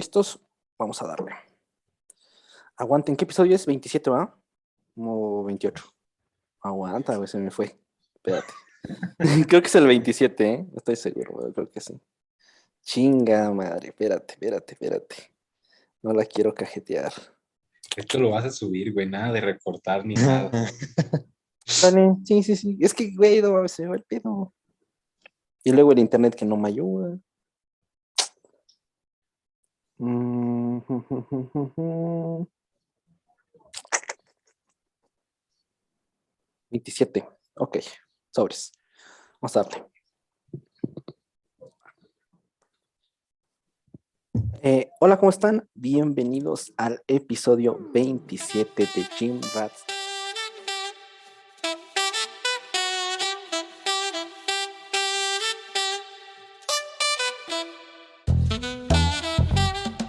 ¿Listos? Vamos a darle. Aguanten, ¿qué episodio es? 27, ¿verdad? O 28. Aguanta, güey, se me fue. Espérate. Creo que es el 27, ¿eh? Estoy seguro, güey, creo que sí. Chinga madre, espérate. No la quiero cajetear. Esto lo vas a subir, güey, nada de recortar ni nada. Dale, sí. Es que, güey, no mames, se me va el pedo. Y luego el internet que no me ayuda. 27. Ok, sobres. Vamos a darle. Hola, ¿cómo están? Bienvenidos al episodio 27 de Gym Rats.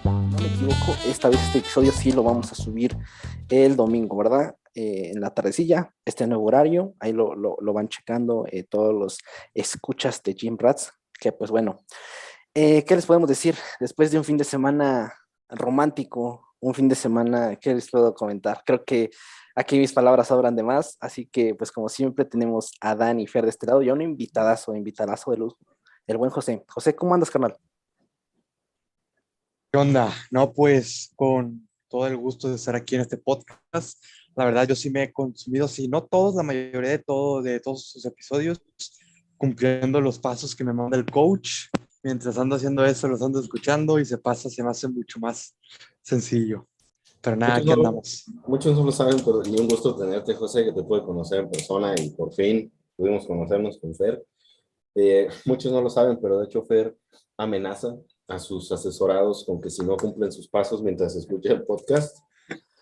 No me equivoco, esta vez este episodio sí lo vamos a subir el domingo, ¿verdad? En la tardecilla, este nuevo horario, ahí lo van checando todos los escuchas de Gym Rats, que pues bueno, ¿qué les podemos decir? Después de un fin de semana romántico, un fin de semana, ¿qué les puedo comentar? Creo que aquí mis palabras sobran de más, así que pues como siempre tenemos a Dani y Fer de este lado y a un invitadazo de luz, el buen José. José, ¿cómo andas, carnal? ¿Qué onda? No, pues con todo el gusto de estar aquí en este podcast. La verdad, yo sí me he consumido, si no todos, la mayoría de todos sus episodios, cumpliendo los pasos que me manda el coach. Mientras ando haciendo eso, los ando escuchando y se me hace mucho más sencillo. Pero nada, Muchos aquí no, andamos. muchos no lo saben, pero y un gusto tenerte, José, que te puede conocer en persona y por fin pudimos conocernos con Fer. Muchos no lo saben, pero de hecho Fer amenaza a sus asesorados con que si no cumplen sus pasos mientras escucha el podcast,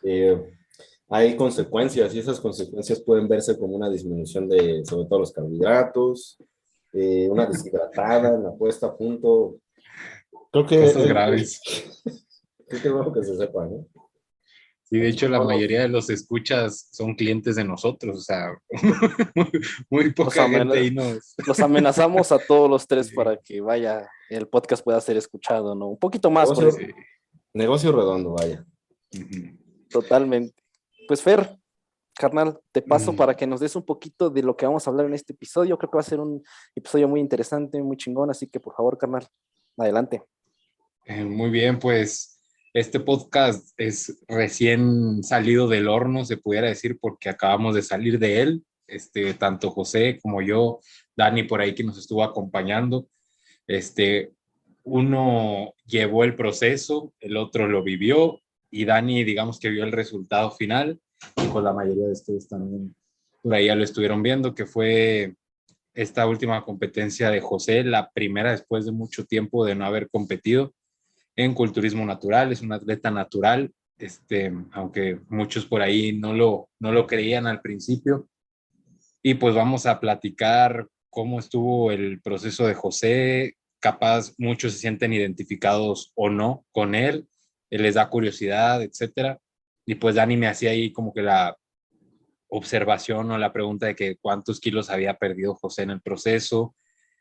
eh, hay consecuencias y esas consecuencias pueden verse como una disminución de sobre todo los carbohidratos, una deshidratada en la puesta a punto. Creo que Cosas graves. creo que es bueno que se sepa, ¿no? Sí, de Aquí hecho, la no nos- mayoría de los escuchas son clientes de nosotros, o sea, muy Los, poca gente ahí nos... los amenazamos a todos los tres Sí, para que vaya, el podcast pueda ser escuchado, ¿no? Un poquito más, por negocio, eso, sí. negocio redondo, vaya. Ujú. totalmente. Pues Fer, carnal, te paso Mm, para que nos des un poquito de lo que vamos a hablar en este episodio. Creo que va a ser un episodio muy interesante, muy chingón, así que por favor, carnal, adelante. Muy bien, pues este podcast es recién salido del horno, se pudiera decir, porque acabamos de salir de él, tanto José como yo, Dani por ahí que nos estuvo acompañando. Este, Uno llevó el proceso, el otro lo vivió y Dani, digamos que vio el resultado final y pues la mayoría de ustedes también por ahí ya lo estuvieron viendo, que fue esta última competencia de José, la primera después de mucho tiempo de no haber competido en culturismo natural, es un atleta natural, aunque muchos por ahí no lo creían al principio. Y pues vamos a platicar cómo estuvo el proceso de José. Capaz muchos se sienten identificados o no con él les da curiosidad, etcétera. Y pues Dani me hacía ahí como que la observación o la pregunta de que cuántos kilos había perdido José en el proceso,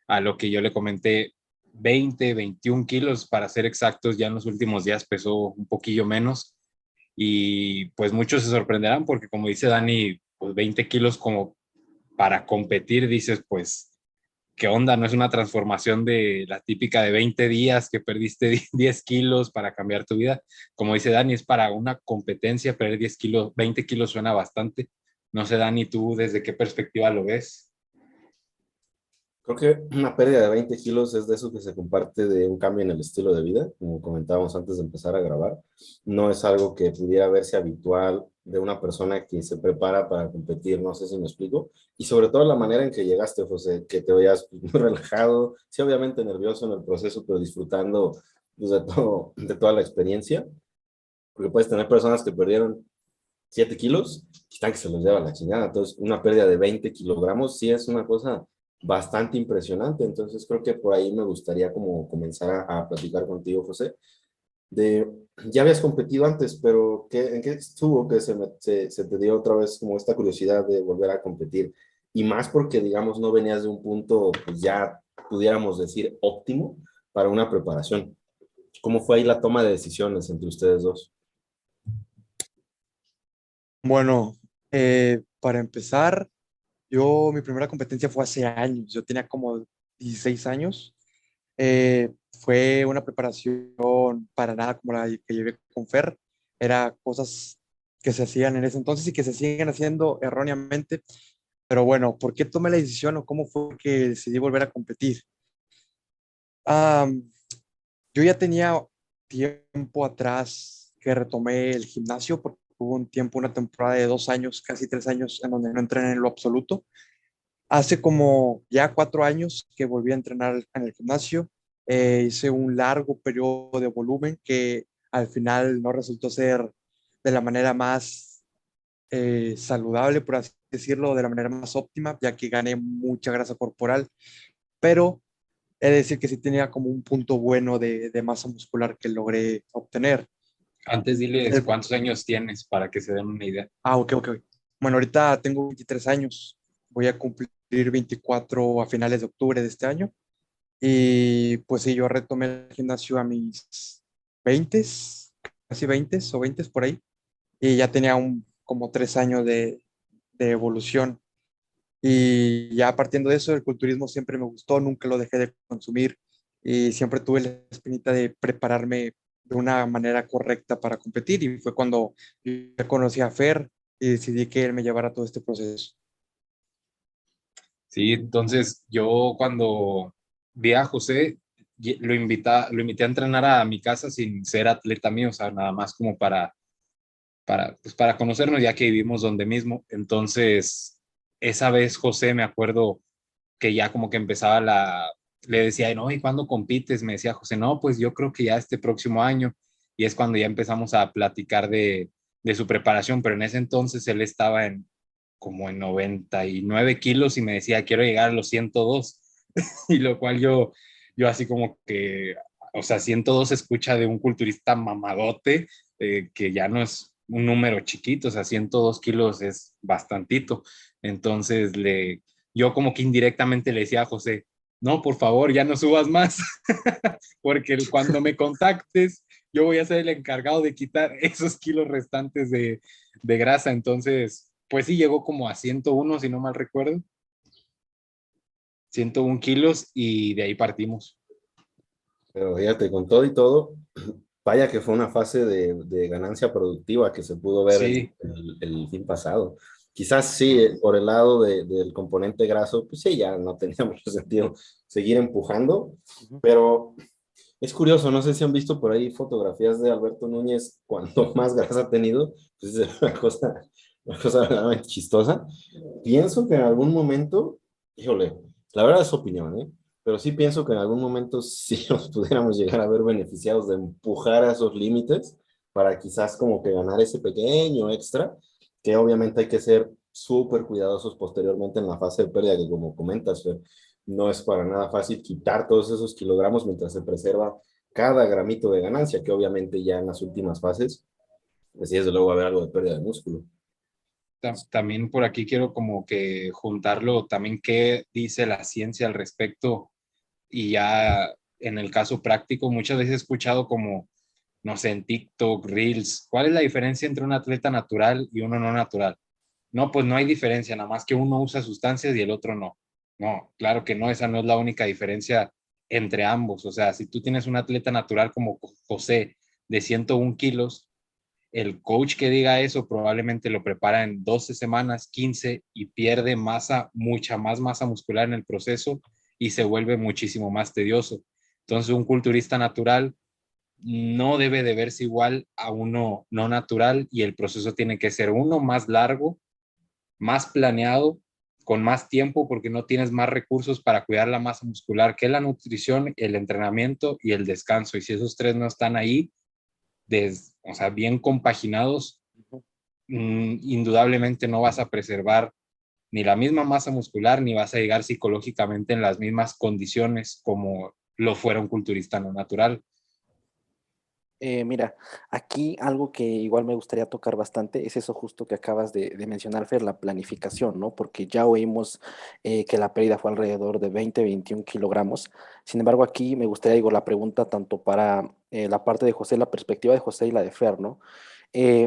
a lo que yo le comenté 20, 21 kilos para ser exactos, ya en los últimos días pesó un poquillo menos y pues muchos se sorprenderán porque como dice Dani, pues 20 kilos como para competir, dices, pues, ¿qué onda? No es una transformación de la típica de 20 días que perdiste 10 kilos para cambiar tu vida. Como dice Dani, es para una competencia, perder 10 kilos, 20 kilos suena bastante. No sé, Dani, tú desde qué perspectiva lo ves. Creo que una pérdida de 20 kilos es de eso que se comparte de un cambio en el estilo de vida, como comentábamos antes de empezar a grabar. No es algo que pudiera verse habitual de una persona que se prepara para competir, no sé si me explico. Y sobre todo la manera en que llegaste, José, que te veías muy relajado, sí, obviamente nervioso en el proceso, pero disfrutando pues, de toda la experiencia. Porque puedes tener personas que perdieron 7 kilos, están que se los lleva la chingada. Entonces, una pérdida de 20 kilogramos sí es una cosa bastante impresionante. Entonces, creo que por ahí me gustaría como comenzar a platicar contigo, José. De, ya habías competido antes, pero ¿en qué estuvo que se te dio otra vez como esta curiosidad de volver a competir? Y más porque, digamos, no venías de un punto, pues ya pudiéramos decir, óptimo para una preparación. ¿Cómo fue ahí la toma de decisiones entre ustedes dos? Bueno, para empezar, mi primera competencia fue hace años, yo tenía como 16 años. Fue una preparación para nada como la que llevé con Fer, era cosas que se hacían en ese entonces y que se siguen haciendo erróneamente, pero bueno, ¿por qué tomé la decisión o cómo fue que decidí volver a competir? Ah, yo ya tenía tiempo atrás que retomé el gimnasio porque hubo un tiempo, una temporada de 2 años, casi 3 años, en donde no entrené en lo absoluto. Hace como ya 4 años que volví a entrenar en el gimnasio. Hice un largo periodo de volumen que al final no resultó ser de la manera más saludable, por así decirlo, de la manera más óptima, ya que gané mucha grasa corporal, pero he de decir que sí tenía como un punto bueno de masa muscular que logré obtener. Antes diles El- cuántos años tienes para que se den una idea. ok, ok. Bueno, ahorita tengo 23 años. Voy a cumplir 24 a finales de octubre de este año. Y pues sí, yo retomé el gimnasio a mis 20, casi 20 o 20 por ahí. Y ya tenía como 3 años de evolución. Y ya partiendo de eso, el culturismo siempre me gustó, nunca lo dejé de consumir y siempre tuve la espinita de prepararme de una manera correcta para competir. Y fue cuando yo conocí a Fer y decidí que él me llevara todo este proceso. Sí, entonces yo cuando vi a José, lo invité a entrenar a mi casa sin ser atleta mío, o sea, nada más como pues para conocernos, ya que vivimos donde mismo. Entonces, esa vez José, me acuerdo que ya como que empezaba le decía, no, ¿y cuándo compites? Me decía José, no, pues yo creo que ya este próximo año. Y es cuando ya empezamos a platicar de su preparación, pero en ese entonces él estaba como en 99 kilos y me decía, quiero llegar a los 102. Y lo cual yo así como que, o sea, 102 se escucha de un culturista mamadote, que ya no es un número chiquito, o sea, 102 kilos es bastantito. Entonces yo como que indirectamente le decía a José, no, por favor, ya no subas más, porque cuando me contactes, yo voy a ser el encargado de quitar esos kilos restantes de grasa. Entonces, pues sí, llegó como a 101, si no mal recuerdo, 101 kilos y de ahí partimos. Pero fíjate, con todo y todo, vaya que fue una fase de ganancia productiva que se pudo ver Sí, el fin pasado. Quizás sí, por el lado del componente graso, pues sí, ya no tenía mucho sentido seguir empujando, Ujú. pero es curioso, no sé si han visto por ahí fotografías de Alberto Núñez cuando más grasa ha tenido, pues es una cosa verdaderamente chistosa. Pienso que en algún momento, híjole, la verdad es opinión, ¿eh? Pero sí pienso que en algún momento sí nos pudiéramos llegar a ver beneficiados de empujar a esos límites para quizás como que ganar ese pequeño extra, que obviamente hay que ser súper cuidadosos posteriormente en la fase de pérdida, que como comentas, Fer, no es para nada fácil quitar todos esos kilogramos mientras se preserva cada gramito de ganancia, que obviamente ya en las últimas fases, pues sí, desde luego va a haber algo de pérdida de músculo. también por aquí quiero como que juntarlo también qué dice la ciencia al respecto y ya en el caso práctico muchas veces he escuchado como, no sé, en TikTok, Reels, ¿cuál es la diferencia entre un atleta natural y uno no natural? No, pues no hay diferencia, nada más que uno usa sustancias y el otro no. No, claro que no, esa no es la única diferencia entre ambos. O sea, si tú tienes un atleta natural como José de 101 kilos, el coach que diga eso probablemente lo prepara en 12 semanas, 15 y pierde masa, mucha más masa muscular en el proceso y se vuelve muchísimo más tedioso. Entonces, un culturista natural no debe de verse igual a uno no natural y el proceso tiene que ser uno más largo, más planeado, con más tiempo porque no tienes más recursos para cuidar la masa muscular que la nutrición, el entrenamiento y el descanso. Y si esos tres no están ahí, o sea, bien compaginados, indudablemente no vas a preservar ni la misma masa muscular ni vas a llegar psicológicamente en las mismas condiciones como lo fuera un culturista no natural. Mira, aquí algo que igual me gustaría tocar bastante es eso justo que acabas de mencionar, Fer, la planificación, ¿no? Porque ya oímos que la pérdida fue alrededor de 20-21 kilogramos. Sin embargo, aquí me gustaría, digo, la pregunta tanto para la parte de José, la perspectiva de José y la de Fer, ¿no?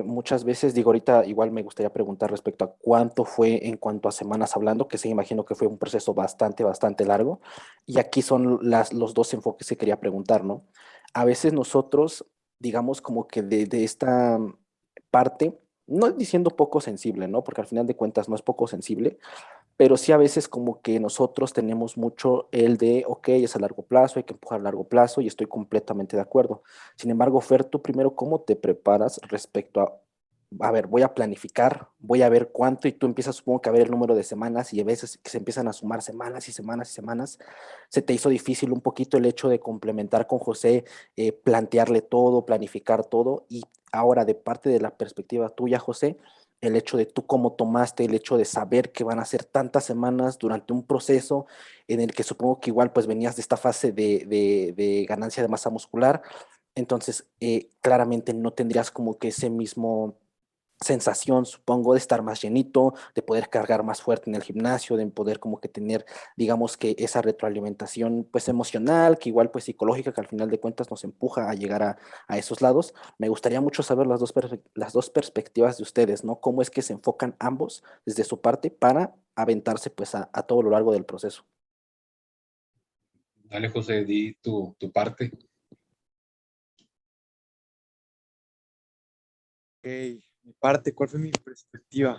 Muchas veces, digo, ahorita igual me gustaría preguntar respecto a cuánto fue en cuanto a semanas hablando, que sí, imagino que fue un proceso bastante largo. Y aquí son los dos enfoques que quería preguntar, ¿no? A veces nosotros digamos, como que de esta parte, no diciendo poco sensible, ¿no? Porque al final de cuentas no es poco sensible, pero sí a veces como que nosotros tenemos mucho el de, ok, es a largo plazo, hay que empujar a largo plazo y estoy completamente de acuerdo. Sin embargo, Fer, tú primero, ¿cómo te preparas respecto a ver, voy a planificar, voy a ver cuánto y tú empiezas, supongo que a ver el número de semanas y a veces que se empiezan a sumar semanas y semanas y semanas, se te hizo difícil un poquito el hecho de complementar con José, plantearle todo, planificar todo y ahora de parte de la perspectiva tuya, José, el hecho de tú cómo tomaste, el hecho de saber que van a ser tantas semanas durante un proceso en el que supongo que igual pues venías de esta fase de ganancia de masa muscular, entonces claramente no tendrías como que ese mismo sensación, supongo, de estar más llenito, de poder cargar más fuerte en el gimnasio, de poder como que tener, digamos que esa retroalimentación pues emocional, que igual pues psicológica, que al final de cuentas nos empuja a llegar a esos lados. Me gustaría mucho saber las dos perspectivas de ustedes, ¿no? ¿Cómo es que se enfocan ambos desde su parte para aventarse pues a todo lo largo del proceso? Dale, José, di tu parte. Ok, mi parte, ¿cuál fue mi perspectiva?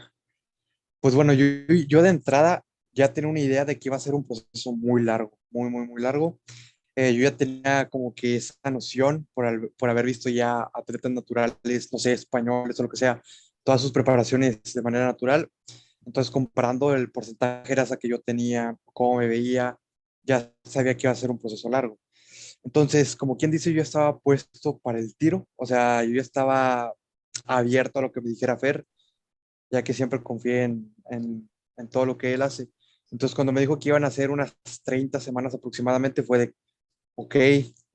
Pues bueno, yo de entrada ya tenía una idea de que iba a ser un proceso muy largo, muy largo. Yo ya tenía como que esa noción por haber visto ya atletas naturales, no sé, españoles o lo que sea, todas sus preparaciones de manera natural. Entonces, comparando el porcentaje de grasa que yo tenía, cómo me veía, ya sabía que iba a ser un proceso largo. Entonces, como quien dice, yo estaba puesto para el tiro, o sea, yo ya estaba abierto a lo que me dijera Fer, ya que siempre confié en todo lo que él hace. Entonces, cuando me dijo que iban a ser unas 30 semanas aproximadamente, fue de, ok,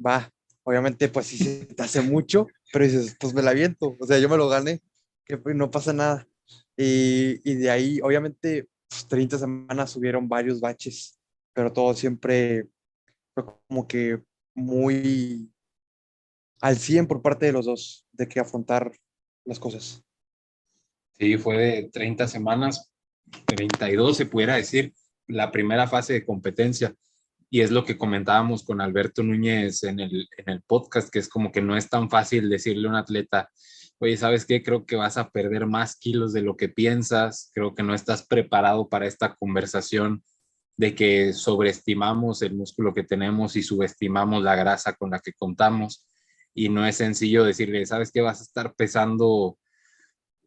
va. Obviamente, pues sí se te hace mucho, pero dices, pues me la aviento. O sea, yo me lo gané, que pues, no pasa nada. Y de ahí, obviamente, pues, 30 semanas hubieron varios baches, pero todo siempre fue como que muy al 100 por parte de los dos, de que afrontar las cosas. Sí, fue de 30 semanas, 32 se pudiera decir, la primera fase de competencia. Y es lo que comentábamos con Alberto Núñez en el podcast, que es como que no es tan fácil decirle a un atleta, oye, ¿sabes qué? Creo que vas a perder más kilos de lo que piensas, creo que no estás preparado para esta conversación de que sobreestimamos el músculo que tenemos y subestimamos la grasa con la que contamos. Y no es sencillo decirle, ¿sabes qué? Vas a estar pesando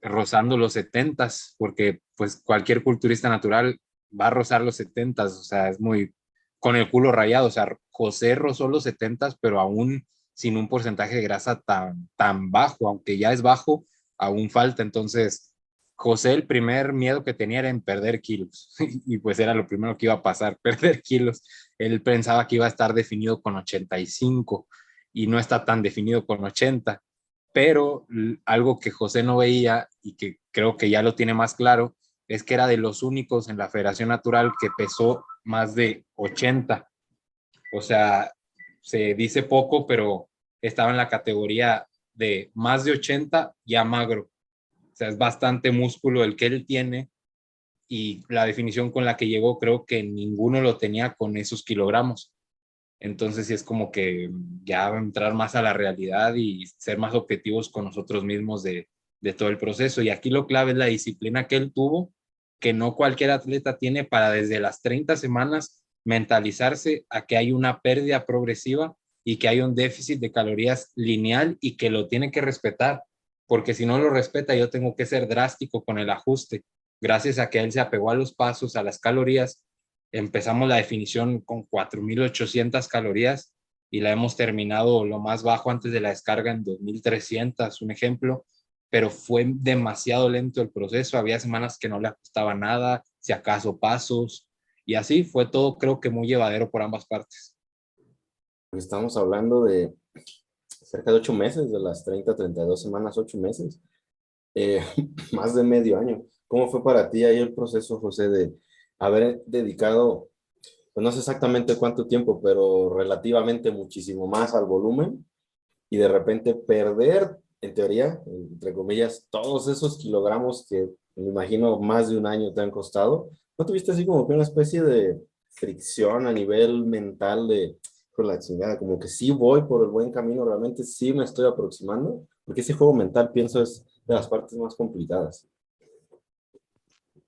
rozando los 70s, porque pues cualquier culturista natural va a rozar los 70s, o sea, es muy con el culo rayado, o sea, José rozó los 70s, pero aún sin un porcentaje de grasa tan bajo, aunque ya es bajo, aún falta, entonces José el primer miedo que tenía era en perder kilos y pues era lo primero que iba a pasar, perder kilos. Él pensaba que iba a estar definido con 85 y no está tan definido con 80, pero algo que José no veía y que creo que ya lo tiene más claro es que era de los únicos en la Federación Natural que pesó más de 80. O sea, se dice poco, pero estaba en la categoría de más de 80 ya magro. O sea, es bastante músculo el que él tiene y la definición con la que llegó creo que ninguno lo tenía con esos kilogramos. Entonces sí es como que ya entrar más a la realidad y ser más objetivos con nosotros mismos de todo el proceso. Y aquí lo clave es la disciplina que él tuvo, que no cualquier atleta tiene para desde las 30 semanas mentalizarse a que hay una pérdida progresiva y que hay un déficit de calorías lineal y que lo tiene que respetar, porque si no lo respeta yo tengo que ser drástico con el ajuste. Gracias a que él se apegó a los pasos, a las calorías, empezamos la definición con 4.800 calorías y la hemos terminado lo más bajo antes de la descarga en 2.300, un ejemplo, pero fue demasiado lento el proceso. Había semanas que no le ajustaba nada, si acaso pasos, y así fue todo, creo que muy llevadero por ambas partes. Estamos hablando de cerca de 8 meses, de las 30 a 32 semanas, 8 meses, eh, más de medio año. ¿Cómo fue para ti ahí el proceso, José, de haber dedicado, pues no sé exactamente cuánto tiempo, pero relativamente muchísimo más al volumen y de repente perder, en teoría, entre comillas, todos esos kilogramos que me imagino más de un año te han costado? ¿No tuviste así como que una especie de fricción a nivel mental de, con la chingada, como que sí voy por el buen camino, realmente sí me estoy aproximando? Porque ese juego mental, pienso, es de las partes más complicadas.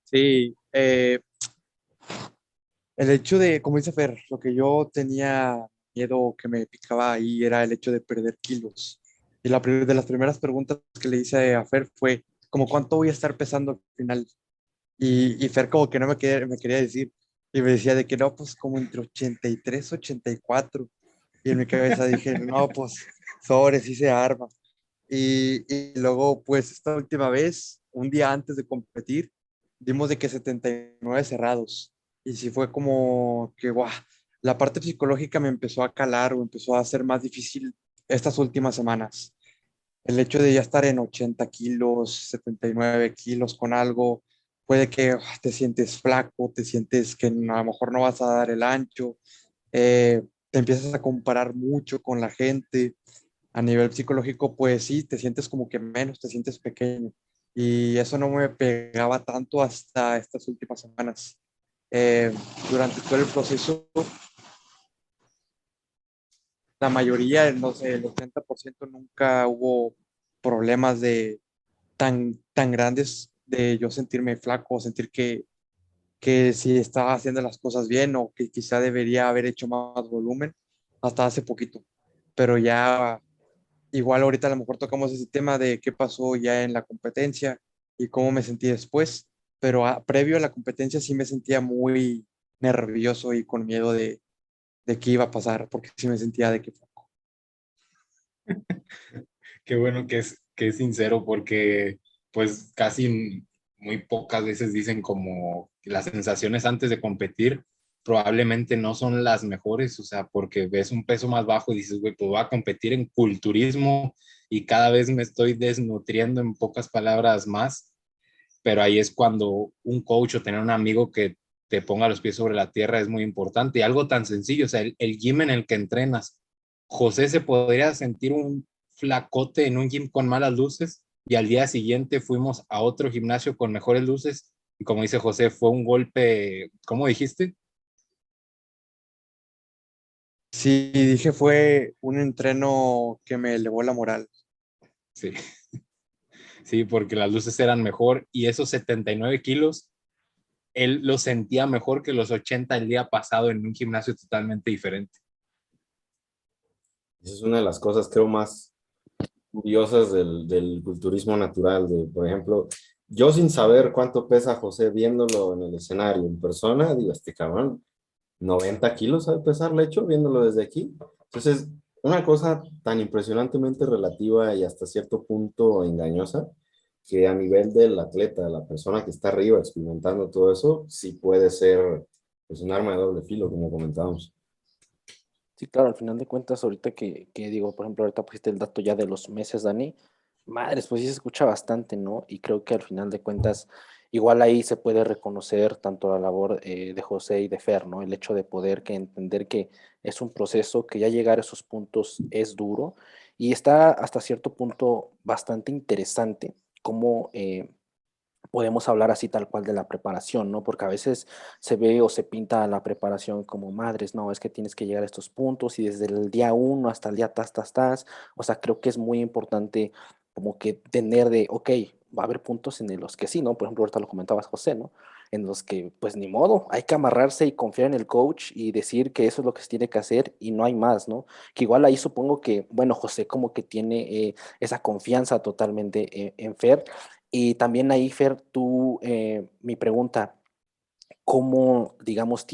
Sí, el hecho de, como dice Fer, lo que yo tenía miedo que me picaba ahí era el hecho de perder kilos. Y de las primeras preguntas que le hice a Fer fue, como cuánto voy a estar pesando al final. Y Fer como que no me quería decir. Y me decía de que no, pues como entre 83, 84. Y en mi cabeza dije, no, pues sobre, sí se arma. Y luego, pues esta última vez, un día antes de competir, dimos de que 79 cerrados. Y sí fue como que, guau, la parte psicológica me empezó a calar o empezó a ser más difícil estas últimas semanas. El hecho de ya estar en 80 kilos, 79 kilos con algo, puede que te sientes flaco, te sientes que a lo mejor no vas a dar el ancho, te empiezas a comparar mucho con la gente. A nivel psicológico, pues sí, te sientes como que menos, te sientes pequeño. Y eso no me pegaba tanto hasta estas últimas semanas. Eh, Durante todo el proceso, la mayoría, no sé, el 80% nunca hubo problemas de tan grandes de yo sentirme flaco o sentir que si estaba haciendo las cosas bien o que quizá debería haber hecho más volumen hasta hace poquito. Pero ya igual ahorita a lo mejor tocamos ese tema de qué pasó ya en la competencia y cómo me sentí después, pero previo a la competencia sí me sentía muy nervioso y con miedo de qué iba a pasar, porque sí me sentía de que... Qué bueno que es sincero porque pues casi muy pocas veces dicen como que las sensaciones antes de competir probablemente no son las mejores, o sea, porque ves un peso más bajo y dices, güey, pues voy a competir en culturismo y cada vez me estoy desnutriendo en pocas palabras más, pero ahí es cuando un coach o tener un amigo que te ponga los pies sobre la tierra es muy importante. Y algo tan sencillo, o sea, el gym en el que entrenas. José se podría sentir un flacote en un gym con malas luces y al día siguiente fuimos a otro gimnasio con mejores luces y como dice José, fue un golpe, ¿cómo dijiste? Sí, dije fue un entreno que me elevó la moral. Sí, sí, porque las luces eran mejor y esos 79 kilos, él los sentía mejor que los 80 el día pasado en un gimnasio totalmente diferente. Esa es una de las cosas, creo, más curiosas del culturismo natural. De, por ejemplo, yo sin saber cuánto pesa José viéndolo en el escenario en persona, digo, este cabrón, 90 kilos sabe pesar, le hecho, viéndolo desde aquí. Entonces, una cosa tan impresionantemente relativa y hasta cierto punto engañosa, que a nivel del atleta, la persona que está arriba experimentando todo eso, sí puede ser pues, un arma de doble filo, como comentábamos. Sí, claro, al final de cuentas, ahorita que digo, por ejemplo, ahorita pusiste el dato ya de los meses, Dani, madres, pues sí se escucha bastante, ¿no? Y creo que al final de cuentas, igual ahí se puede reconocer tanto la labor de José y de Fer, ¿no? El hecho de poder que entender que es un proceso, que ya llegar a esos puntos es duro y está hasta cierto punto bastante interesante cómo podemos hablar así tal cual de la preparación, ¿no? Porque a veces se ve o se pinta la preparación como madres, no, es que tienes que llegar a estos puntos y desde el día uno hasta el día tas. O sea, creo que es muy importante como que tener de, ok, va a haber puntos en los que sí, ¿no? Por ejemplo, ahorita lo comentabas José, ¿no? En los que, pues ni modo, hay que amarrarse y confiar en el coach y decir que eso es lo que se tiene que hacer y no hay más, ¿no? Que igual ahí supongo que, bueno, José como que tiene esa confianza totalmente en Fer y también ahí, Fer, tú, mi pregunta, ¿cómo, digamos,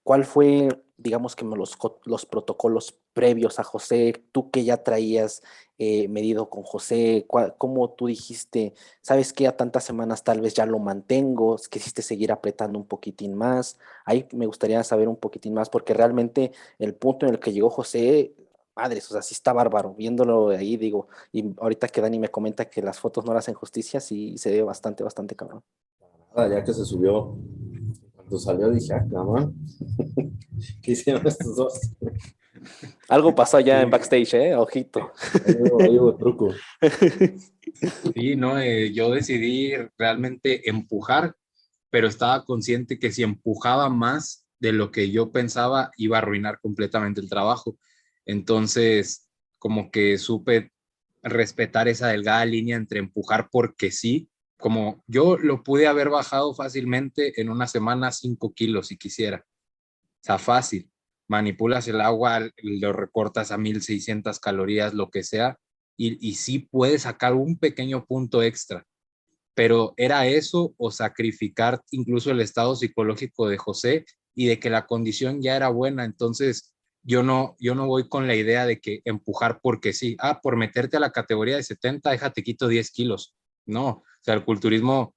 cuál fue, digamos, que los protocolos previos a José, tú que ya traías medido con José, cómo tú dijiste, sabes que a tantas semanas tal vez ya lo mantengo, quisiste seguir apretando un poquitín más? Ahí me gustaría saber un poquitín más, porque realmente el punto en el que llegó José madres, o sea, sí está bárbaro. Viéndolo ahí, digo, y ahorita que Dani me comenta que las fotos no le hacen justicia, sí se ve bastante, bastante cabrón. Nada, ya que se subió, cuando salió dije, ah, cabrón, ¿qué hicieron estos dos? Algo pasó allá en Sí, backstage, ojito. Ahí hubo truco. sí, no, yo decidí realmente empujar, pero estaba consciente que si empujaba más de lo que yo pensaba, iba a arruinar completamente el trabajo. Entonces, como que supe respetar esa delgada línea entre empujar porque sí, como yo lo pude haber bajado fácilmente en una semana 5 kilos si quisiera. O sea, fácil. Manipulas el agua, lo recortas a 1600 calorías, lo que sea, y sí puedes sacar un pequeño punto extra. Pero era eso o sacrificar incluso el estado psicológico de José y de que la condición ya era buena. Entonces, yo no voy con la idea de que empujar porque sí, por meterte a la categoría de 70, déjate quito 10 kilos. No, o sea, el culturismo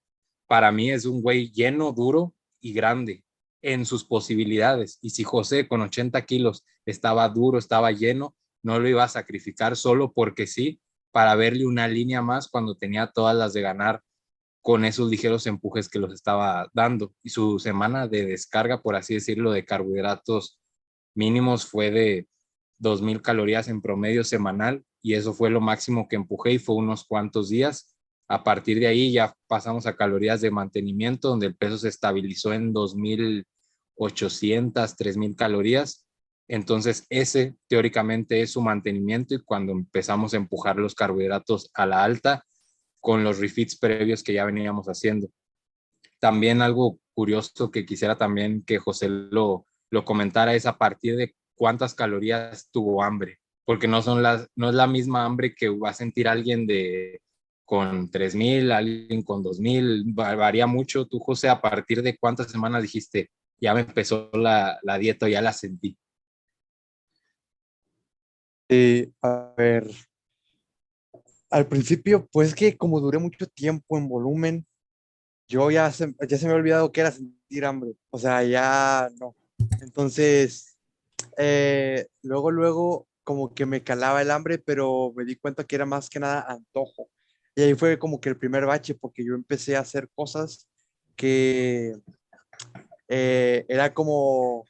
para mí es un güey lleno, duro y grande en sus posibilidades. Y si José con 80 kilos estaba duro, estaba lleno, no lo iba a sacrificar solo porque sí, para verle una línea más cuando tenía todas las de ganar con esos ligeros empujes que los estaba dando. Y su semana de descarga, por así decirlo, de carbohidratos mínimos fue de 2000 calorías en promedio semanal y eso fue lo máximo que empujé y fue unos cuantos días. A partir de ahí ya pasamos a calorías de mantenimiento donde el peso se estabilizó en 2800, 3000 calorías. Entonces ese teóricamente es su mantenimiento y cuando empezamos a empujar los carbohidratos a la alta con los refits previos que ya veníamos haciendo. También algo curioso que quisiera también que José lo comentara es a partir de cuántas calorías tuvo hambre, porque no es la misma hambre que va a sentir alguien con 3000, alguien con 2000, varía mucho. Tú, José, a partir de cuántas semanas dijiste, ya me empezó la dieta, ya la sentí. A ver, al principio, pues que como duré mucho tiempo en volumen, ya se me había olvidado que era sentir hambre. O sea, ya no. Entonces, luego, como que me calaba el hambre, pero me di cuenta que era más que nada antojo. Y ahí fue como que el primer bache, porque yo empecé a hacer cosas que era como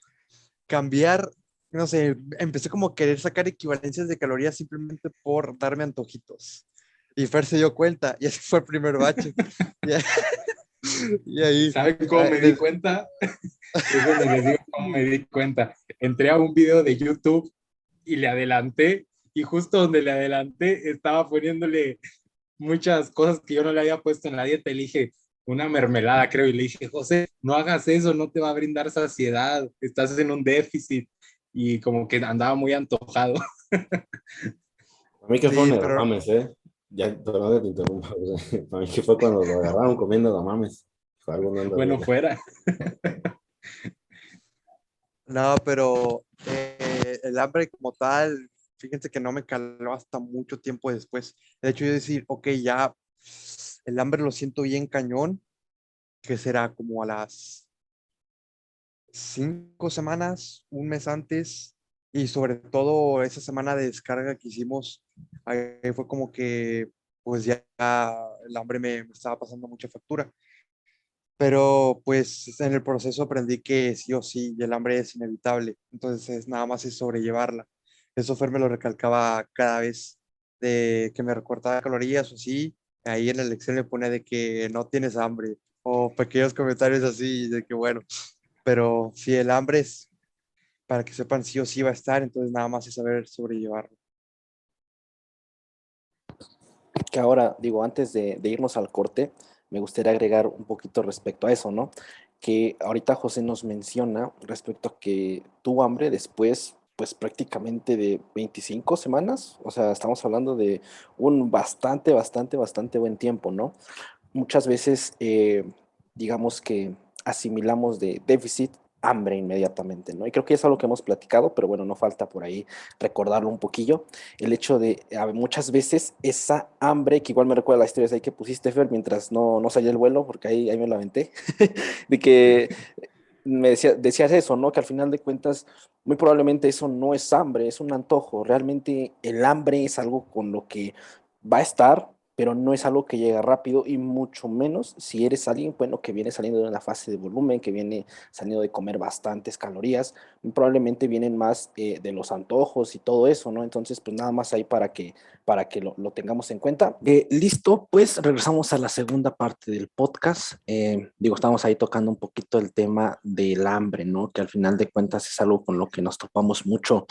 cambiar, no sé, empecé como a querer sacar equivalencias de calorías simplemente por darme antojitos. Y Fer se dio cuenta, y ese fue el primer bache. Y, y ahí, ¿Saben cómo me di cuenta? Déjenme les digo cómo me di cuenta. Entré a un video de YouTube y le adelanté, y justo donde le adelanté estaba poniéndole muchas cosas que yo no le había puesto en la dieta. Y le dije, una mermelada, creo, y le dije, José, no hagas eso, no te va a brindar saciedad, estás en un déficit. Y como que andaba muy antojado. A mí que fue un sí, pero edamames, ¿eh? Ya, perdón que te interrumpa. O sea, para mí que fue cuando lo agarraron comiendo edamames. Fue algo no anda Bueno, bien. fuera. no, pero el hambre como tal, fíjense que no me caló hasta mucho tiempo después. De hecho, yo decir, ok, ya el hambre lo siento bien cañón, que será como a las 5 semanas, un mes antes, y sobre todo esa semana de descarga que hicimos, ahí fue como que pues ya el hambre me estaba pasando mucha factura. Pero pues en el proceso aprendí que sí o sí el hambre es inevitable, entonces nada más es sobrellevarla. Eso Fer me lo recalcaba cada vez de que me recortaba calorías o así, ahí en el Excel me pone de que no tienes hambre o pequeños comentarios así de que bueno, pero si el hambre es para que sepan sí o sí va a estar, entonces nada más es saber sobrellevarlo. Que ahora, digo, antes de irnos al corte, me gustaría agregar un poquito respecto a eso, ¿no? Que ahorita José nos menciona respecto a que tuvo hambre después, pues prácticamente de 25 semanas, o sea, estamos hablando de un bastante, bastante, bastante buen tiempo, ¿no? Muchas veces, digamos que asimilamos de déficit hambre inmediatamente, ¿no? Y creo que es algo que hemos platicado, pero bueno, no falta por ahí recordarlo un poquillo. El hecho de muchas veces esa hambre, que igual me recuerda la historia ahí que pusiste, Fer, mientras no salía el vuelo, porque ahí me la aventé, de que decías eso, ¿no? Que al final de cuentas, muy probablemente eso no es hambre, es un antojo. Realmente el hambre es algo con lo que va a estar, pero no es algo que llega rápido y mucho menos si eres alguien, bueno, que viene saliendo de una fase de volumen, que viene saliendo de comer bastantes calorías, muy probablemente vienen más de los antojos y todo eso, ¿no? Entonces, pues nada más ahí para que lo tengamos en cuenta. Listo, pues regresamos a la segunda parte del podcast. Digo, estamos ahí tocando un poquito el tema del hambre, ¿no? Que al final de cuentas es algo con lo que nos topamos mucho,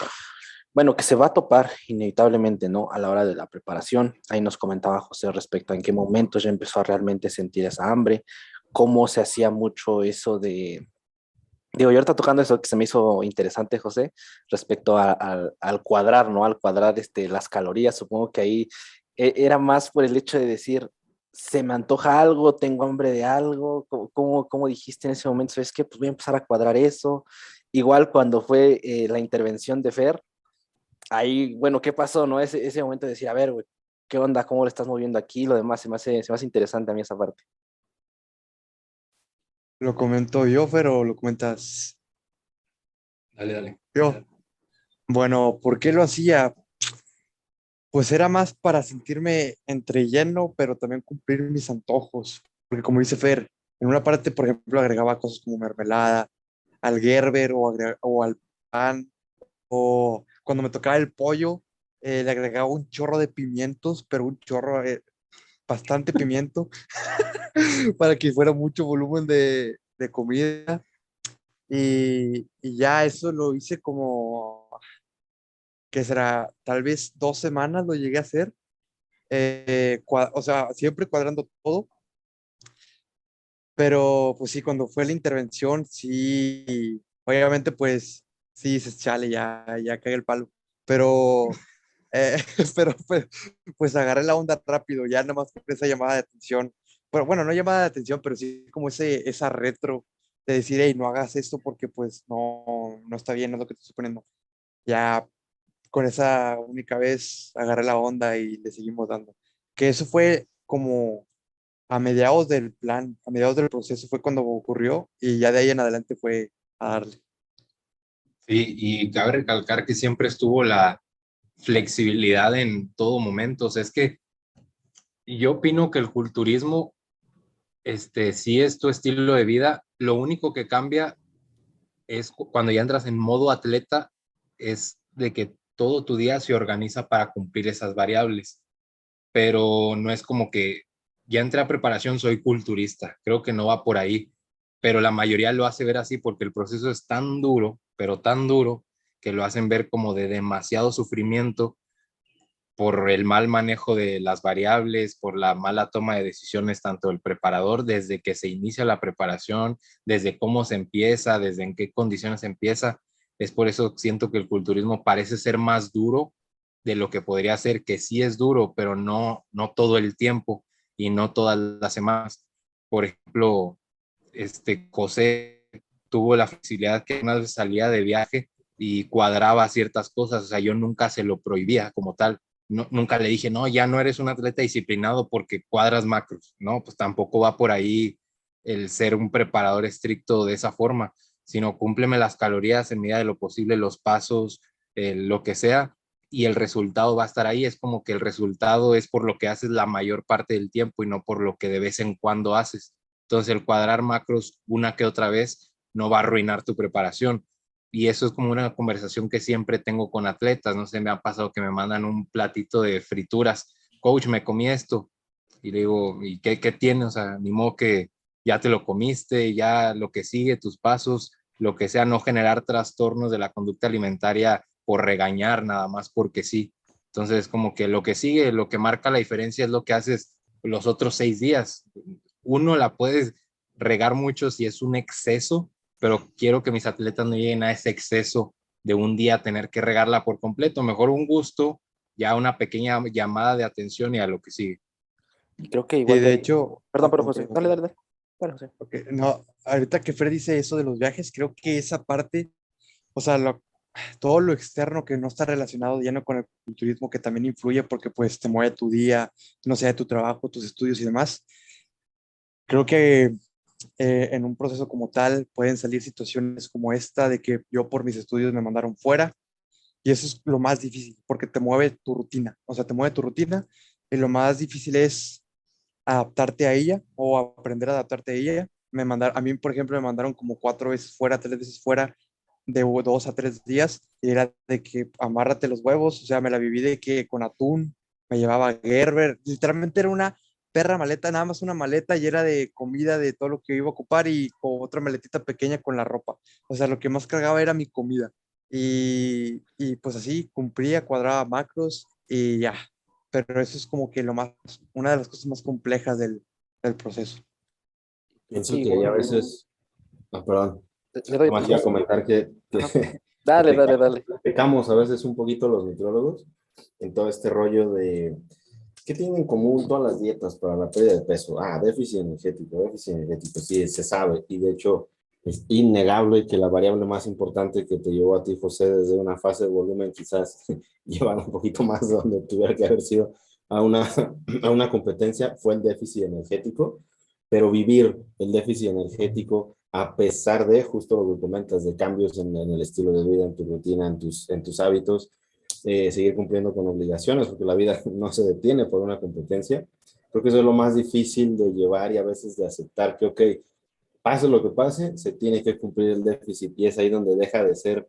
bueno, que se va a topar inevitablemente, ¿no? A la hora de la preparación. Ahí nos comentaba José respecto a en qué momento ya empezó a realmente sentir esa hambre, cómo se hacía mucho eso de... Digo, yo ahorita tocando eso que se me hizo interesante, José, respecto al cuadrar, ¿no? Al cuadrar las calorías, supongo que ahí era más por el hecho de decir, se me antoja algo, tengo hambre de algo, ¿cómo dijiste en ese momento? ¿Sabes qué? Pues voy a empezar a cuadrar eso. Igual cuando fue la intervención de Fer, ahí, bueno, ¿qué pasó, no? Ese momento de decir, a ver, güey, ¿qué onda? ¿Cómo lo estás moviendo aquí? Lo demás se me hace interesante a mí esa parte. ¿Lo comento yo, Fer, o lo comentas Dale, dale. yo? Bueno, ¿por qué lo hacía? Pues era más para sentirme entre lleno, pero también cumplir mis antojos. Porque como dice Fer, en una parte, por ejemplo, agregaba cosas como mermelada, al Gerber o al pan, o cuando me tocaba el pollo, le agregaba un chorro de pimientos, pero un chorro, bastante pimiento, para que fuera mucho volumen de comida. Y ya eso lo hice como, ¿qué será? Tal vez 2 semanas lo llegué a hacer. O sea, siempre cuadrando todo, pero pues sí, cuando fue la intervención, sí, obviamente pues sí, se chale, ya cagué el palo, pero, eh, pero pues agarré la onda rápido, ya nada más con esa llamada de atención, pero bueno, no llamada de atención, pero sí como esa retro de decir, hey, no hagas esto porque pues no está bien, no es lo que te estoy poniendo. Ya con esa única vez agarré la onda y le seguimos dando. Que eso fue como a mediados del plan, a mediados del proceso fue cuando ocurrió y ya de ahí en adelante fue a darle. Sí, y cabe recalcar que siempre estuvo la flexibilidad en todo momento. O sea, es que yo opino que el culturismo, sí es tu estilo de vida. Lo único que cambia es cuando ya entras en modo atleta, es de que todo tu día se organiza para cumplir esas variables. Pero no es como que ya entré a preparación, soy culturista. Creo que no va por ahí, pero la mayoría lo hace ver así porque el proceso es tan duro, pero tan duro, que lo hacen ver como de demasiado sufrimiento por el mal manejo de las variables, por la mala toma de decisiones, tanto del preparador desde que se inicia la preparación, desde cómo se empieza, desde en qué condiciones se empieza. Es por eso siento que el culturismo parece ser más duro de lo que podría ser, que sí es duro, pero no todo el tiempo y no todas las semanas. Por ejemplo, José tuvo la flexibilidad que una vez salía de viaje y cuadraba ciertas cosas, o sea, yo nunca se lo prohibía como tal, nunca le dije, no, ya no eres un atleta disciplinado porque cuadras macros, no, pues tampoco va por ahí el ser un preparador estricto de esa forma, sino cúmpleme las calorías en medida de lo posible, los pasos, lo que sea, y el resultado va a estar ahí. Es como que el resultado es por lo que haces la mayor parte del tiempo y no por lo que de vez en cuando haces. Entonces, el cuadrar macros una que otra vez no va a arruinar tu preparación. Y eso es como una conversación que siempre tengo con atletas. No sé, me ha pasado que me mandan un platito de frituras. Coach, me comí esto. Y le digo, ¿y qué tiene? O sea, ni modo que ya te lo comiste, ya lo que sigue, tus pasos, lo que sea, no generar trastornos de la conducta alimentaria por regañar nada más porque sí. Entonces, como que lo que sigue, lo que marca la diferencia es lo que haces los otros 6 días. Uno la puedes regar mucho si es un exceso, pero quiero que mis atletas no lleguen a ese exceso de un día tener que regarla por completo. Mejor un gusto, ya una pequeña llamada de atención y a lo que sigue. Y creo que Y igual de de ahí. hecho, Perdón, pero José, dale, dale, dale. Dale, José. okay, no, ahorita que Fred dice eso de los viajes, creo que esa parte, o sea, todo lo externo que no está relacionado ya no con el culturismo, que también influye porque pues te mueve tu día, no sé, tu trabajo, tus estudios y demás. Creo que en un proceso como tal pueden salir situaciones como esta de que yo por mis estudios me mandaron fuera y eso es lo más difícil porque te mueve tu rutina, o sea, te mueve tu rutina y lo más difícil es adaptarte a ella o aprender a adaptarte a ella. A mí, por ejemplo, me mandaron como 4 veces fuera, 3 veces fuera de 2 a 3 días y era de que amárrate los huevos, o sea, me la viví de que con atún, me llevaba Gerber, literalmente era una perra maleta, nada más una maleta y era de comida, de todo lo que iba a ocupar y con otra maletita pequeña con la ropa. O sea, lo que más cargaba era mi comida. Y pues así cumplía, cuadraba macros y ya. Pero eso es como que una de las cosas más complejas del proceso. Pienso Sí, que a igual. veces, perdón, Le doy más iba a paso. comentar que, Ajá. que Dale, dale, dale. pecamos a veces un poquito los nutriólogos en todo este rollo de ¿qué tienen en común todas las dietas para la pérdida de peso? Ah, déficit energético, sí, se sabe. Y de hecho, es innegable que la variable más importante que te llevó a ti, José, desde una fase de volumen, quizás llevar un poquito más de donde tuviera que haber sido a una, a una competencia, fue el déficit energético. Pero vivir el déficit energético, a pesar de, justo lo que comentas, de cambios en el estilo de vida, en tu rutina, en tus hábitos, seguir cumpliendo con obligaciones, porque la vida no se detiene por una competencia. Creo que eso es lo más difícil de llevar y a veces de aceptar que, ok, pase lo que pase, se tiene que cumplir el déficit y es ahí donde deja de ser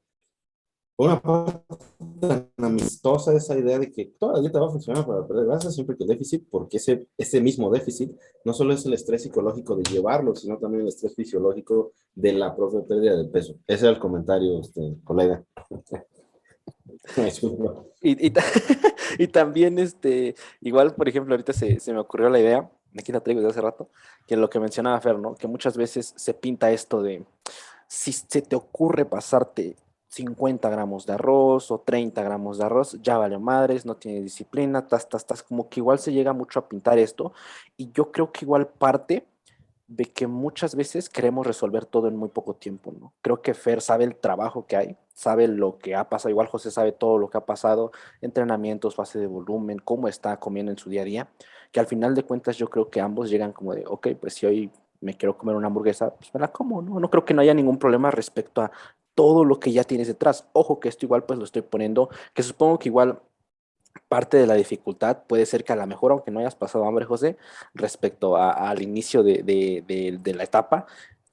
una parte tan amistosa esa idea de que toda la dieta va a funcionar para perder grasa siempre que el déficit, porque ese mismo déficit no solo es el estrés psicológico de llevarlo, sino también el estrés fisiológico de la propia pérdida de peso. Ese era el comentario, colega. Y, y, ta- y también, igual, por ejemplo, ahorita se me ocurrió la idea, aquí la traigo desde hace rato, que lo que mencionaba Fer, ¿no? Que muchas veces se pinta esto de, si se te ocurre pasarte 50 gramos de arroz o 30 gramos de arroz, ya vale madres, no tiene disciplina, como que igual se llega mucho a pintar esto, y yo creo que igual parte de que muchas veces queremos resolver todo en muy poco tiempo, ¿no? Creo que Fer sabe el trabajo que hay, sabe lo que ha pasado, igual José sabe todo lo que ha pasado, entrenamientos, fase de volumen, cómo está comiendo en su día a día, que al final de cuentas yo creo que ambos llegan como de, ok, pues si hoy me quiero comer una hamburguesa, pues me la como, ¿no? No creo que no haya ningún problema respecto a todo lo que ya tienes detrás. Ojo que esto igual pues lo estoy poniendo, que supongo que igual parte de la dificultad puede ser que a lo mejor, aunque no hayas pasado hambre, José, respecto al inicio de la etapa,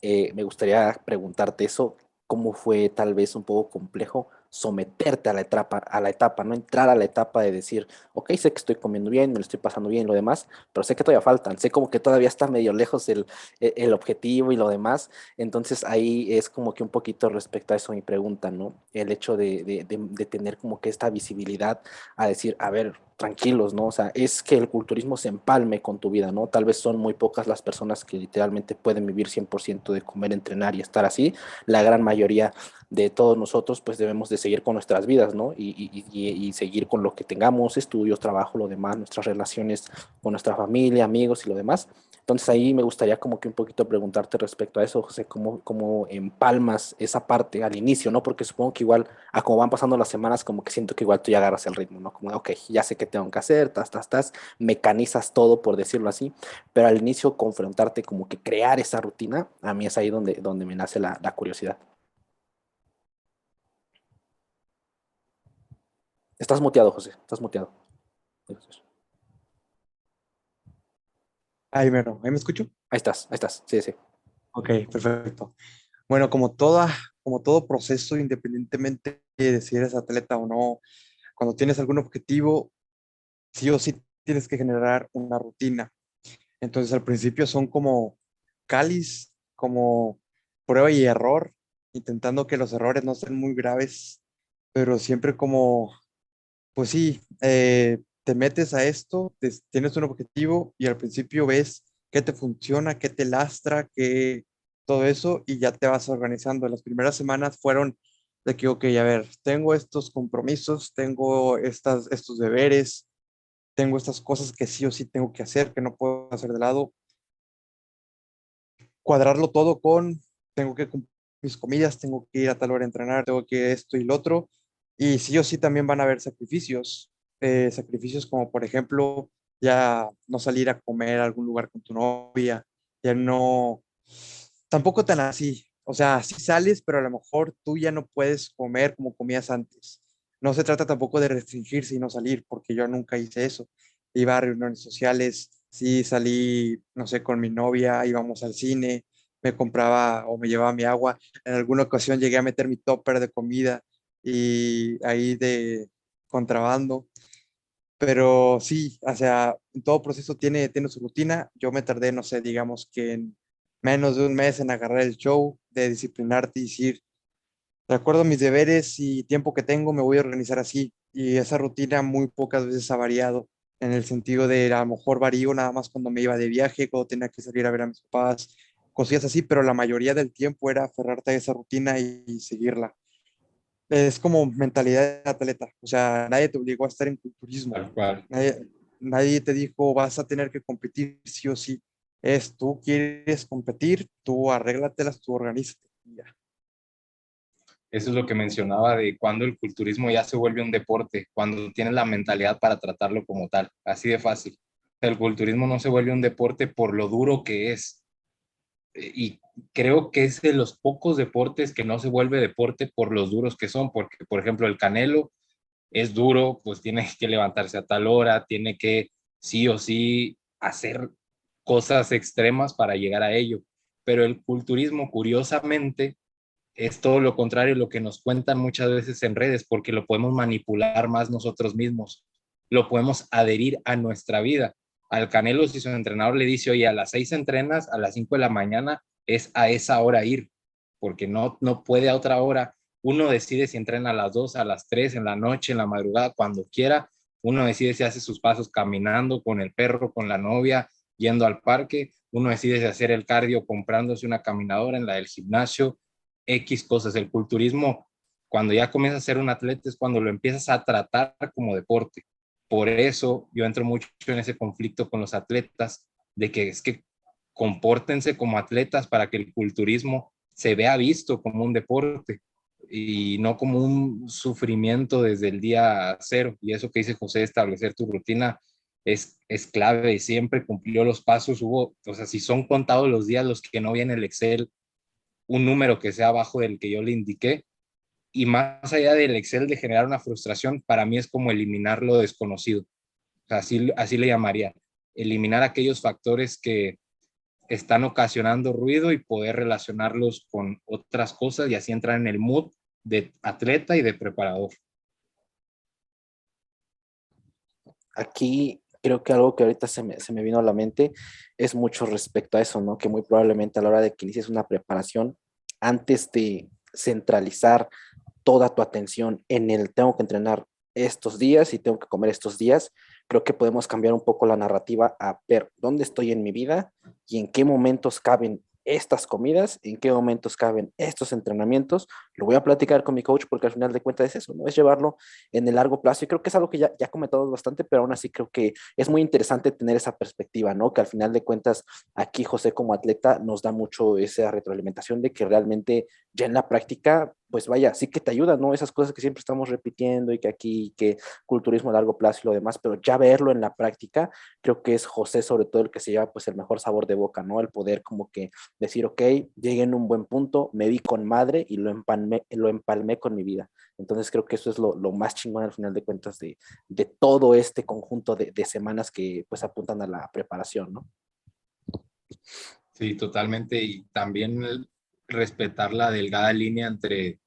me gustaría preguntarte eso, cómo fue tal vez un poco complejo someterte a la etapa, no entrar a la etapa de decir, ok, sé que estoy comiendo bien, me lo estoy pasando bien y lo demás, pero sé que todavía faltan, sé como que todavía está medio lejos el objetivo y lo demás, entonces ahí es como que un poquito respecto a eso mi pregunta, ¿no? El hecho de tener como que esta visibilidad a decir, a ver, tranquilos, ¿no? O sea, es que el culturismo se empalme con tu vida, ¿no? Tal vez son muy pocas las personas que literalmente pueden vivir 100% de comer, entrenar y estar así. La gran mayoría de todos nosotros, pues debemos de seguir con nuestras vidas, ¿no? Y seguir con lo que tengamos, estudios, trabajo, lo demás, nuestras relaciones con nuestra familia, amigos y lo demás. Entonces ahí me gustaría como que un poquito preguntarte respecto a eso, José, cómo empalmas esa parte al inicio, ¿no? Porque supongo que igual a como van pasando las semanas, como que siento que igual tú ya agarras el ritmo, ¿no? Como, ok, ya sé qué tengo que hacer, mecanizas todo, por decirlo así, pero al inicio confrontarte, como que crear esa rutina, a mí es ahí donde me nace la curiosidad. Estás muteado, José, estás muteado. Ahí me escucho. Ahí estás, sí, sí. Ok, perfecto. Bueno, como todo proceso, independientemente de si eres atleta o no, cuando tienes algún objetivo, sí o sí tienes que generar una rutina. Entonces, al principio son como cáliz, como prueba y error, intentando que los errores no sean muy graves, pero siempre como, pues sí, te metes a esto, tienes un objetivo y al principio ves qué te funciona, qué te lastra, qué todo eso y ya te vas organizando. Las primeras semanas fueron de que, ok, a ver, tengo estos compromisos, tengo estos deberes, tengo estas cosas que sí o sí tengo que hacer, que no puedo hacer de lado, cuadrarlo todo tengo que cumplir mis comidas, tengo que ir a tal hora a entrenar, tengo que esto y lo otro. Y sí o sí también van a haber sacrificios, sacrificios como por ejemplo ya no salir a comer a algún lugar con tu novia, ya no, tampoco tan así. O sea, sí sales, pero a lo mejor tú ya no puedes comer como comías antes. No se trata tampoco de restringirse y no salir, porque yo nunca hice eso. Iba a reuniones sociales, sí salí, no sé, con mi novia, íbamos al cine, me compraba o me llevaba mi agua. En alguna ocasión llegué a meter mi topper de comida y ahí de contrabando. Pero sí, o sea, en todo proceso tiene su rutina. Yo me tardé, no sé, digamos que en menos de un mes en agarrar el show, de disciplinarte y decir, de acuerdo a mis deberes y tiempo que tengo, me voy a organizar así. Y esa rutina muy pocas veces ha variado, en el sentido de a lo mejor varío nada más cuando me iba de viaje, cuando tenía que salir a ver a mis papás, cosillas así, pero la mayoría del tiempo era aferrarte a esa rutina y seguirla. Es como mentalidad de atleta, o sea, nadie te obligó a estar en culturismo, Tal cual. nadie te dijo vas a tener que competir sí o sí. Es tú quieres competir, tú arréglatelas, tú organízate. Y ya. Eso es lo que mencionaba de cuando el culturismo ya se vuelve un deporte, cuando tienes la mentalidad para tratarlo como tal, así de fácil. El culturismo no se vuelve un deporte por lo duro que es. Y creo que es de los pocos deportes que no se vuelve deporte por los duros que son, porque, por ejemplo, el Canelo es duro, pues tiene que levantarse a tal hora, tiene que sí o sí hacer cosas extremas para llegar a ello. Pero el culturismo, curiosamente, es todo lo contrario a lo que nos cuentan muchas veces en redes, porque lo podemos manipular más nosotros mismos, lo podemos adherir a nuestra vida. Al Canelo, si su entrenador le dice, oye, a las 6 entrenas, a las 5 de la mañana, es a esa hora ir, porque no puede a otra hora. Uno decide si entrena a las 2, a las 3, en la noche, en la madrugada, cuando quiera. Uno decide si hace sus pasos caminando con el perro, con la novia, yendo al parque. Uno decide si hacer el cardio comprándose una caminadora en la del gimnasio. X cosas. El culturismo, cuando ya comienzas a ser un atleta, es cuando lo empiezas a tratar como deporte. Por eso yo entro mucho en ese conflicto con los atletas, de que es que compórtense como atletas para que el culturismo se vea visto como un deporte y no como un sufrimiento desde el día cero. Y eso que dice José, establecer tu rutina es clave. Siempre cumplió los pasos. Hubo, o sea, si son contados los días los que no viene el Excel, un número que sea abajo del que yo le indiqué. Y más allá del Excel de generar una frustración, para mí es como eliminar lo desconocido. O sea, así le llamaría. Eliminar aquellos factores que están ocasionando ruido y poder relacionarlos con otras cosas y así entrar en el mood de atleta y de preparador. Aquí creo que algo que ahorita se me vino a la mente es mucho respecto a eso, ¿no? Que muy probablemente a la hora de que inicies una preparación, antes de centralizar toda tu atención en el tengo que entrenar estos días y tengo que comer estos días, creo que podemos cambiar un poco la narrativa a ver dónde estoy en mi vida y en qué momentos caben estas comidas, en qué momentos caben estos entrenamientos. Lo voy a platicar con mi coach porque al final de cuentas es eso, ¿no? Es llevarlo en el largo plazo y creo que es algo que ya comentamos bastante, pero aún así creo que es muy interesante tener esa perspectiva, ¿no? Que al final de cuentas aquí José como atleta nos da mucho esa retroalimentación de que realmente ya en la práctica, pues vaya, sí que te ayuda, ¿no? Esas cosas que siempre estamos repitiendo y que aquí, que culturismo a largo plazo y lo demás, pero ya verlo en la práctica, creo que es José sobre todo el que se lleva pues el mejor sabor de boca, ¿no? El poder como que decir, ok, llegué en un buen punto, me vi con madre y lo empalmé con mi vida. Entonces creo que eso es lo más chingón al final de cuentas de todo este conjunto de semanas que pues apuntan a la preparación, ¿no? Sí, totalmente. Y también respetar la delgada línea entre,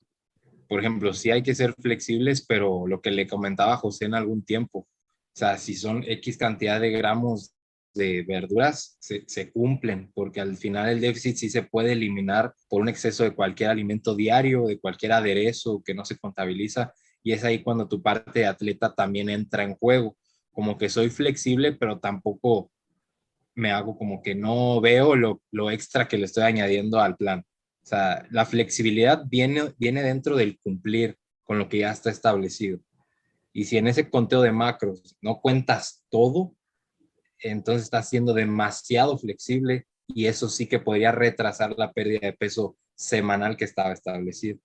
por ejemplo, sí hay que ser flexibles, pero lo que le comentaba a José en algún tiempo, o sea, si son X cantidad de gramos de verduras, se cumplen, porque al final el déficit sí se puede eliminar por un exceso de cualquier alimento diario, de cualquier aderezo que no se contabiliza, y es ahí cuando tu parte de atleta también entra en juego, como que soy flexible, pero tampoco me hago como que no veo lo extra que le estoy añadiendo al plan. O sea, la flexibilidad viene dentro del cumplir con lo que ya está establecido. Y si en ese conteo de macros no cuentas todo, entonces estás siendo demasiado flexible y eso sí que podría retrasar la pérdida de peso semanal que estaba establecido.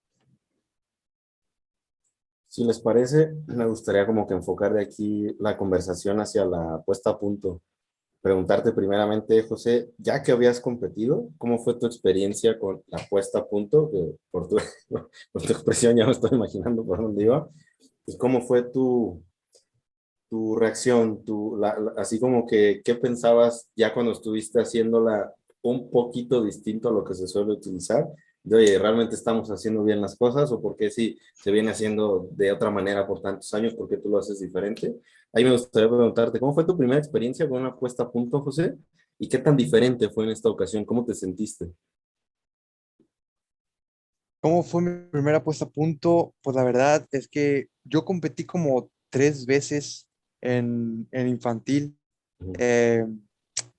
Si les parece, me gustaría como que enfocar de aquí la conversación hacia la puesta a punto preguntarte primeramente, José, ya que habías competido, ¿cómo fue tu experiencia con la puesta a punto? Que por tu expresión ya me estoy imaginando por dónde iba. ¿Y cómo fue tu reacción? Así como que, ¿qué pensabas ya cuando estuviste haciéndola un poquito distinto a lo que se suele utilizar? De, oye, ¿realmente estamos haciendo bien las cosas o por qué si se viene haciendo de otra manera por tantos años, por qué tú lo haces diferente? Ahí me gustaría preguntarte, ¿cómo fue tu primera experiencia con una puesta a punto, José? ¿Y qué tan diferente fue en esta ocasión? ¿Cómo te sentiste? ¿Cómo fue mi primera puesta a punto? Pues la verdad es que yo competí como 3 veces en infantil. Ujú. Eh,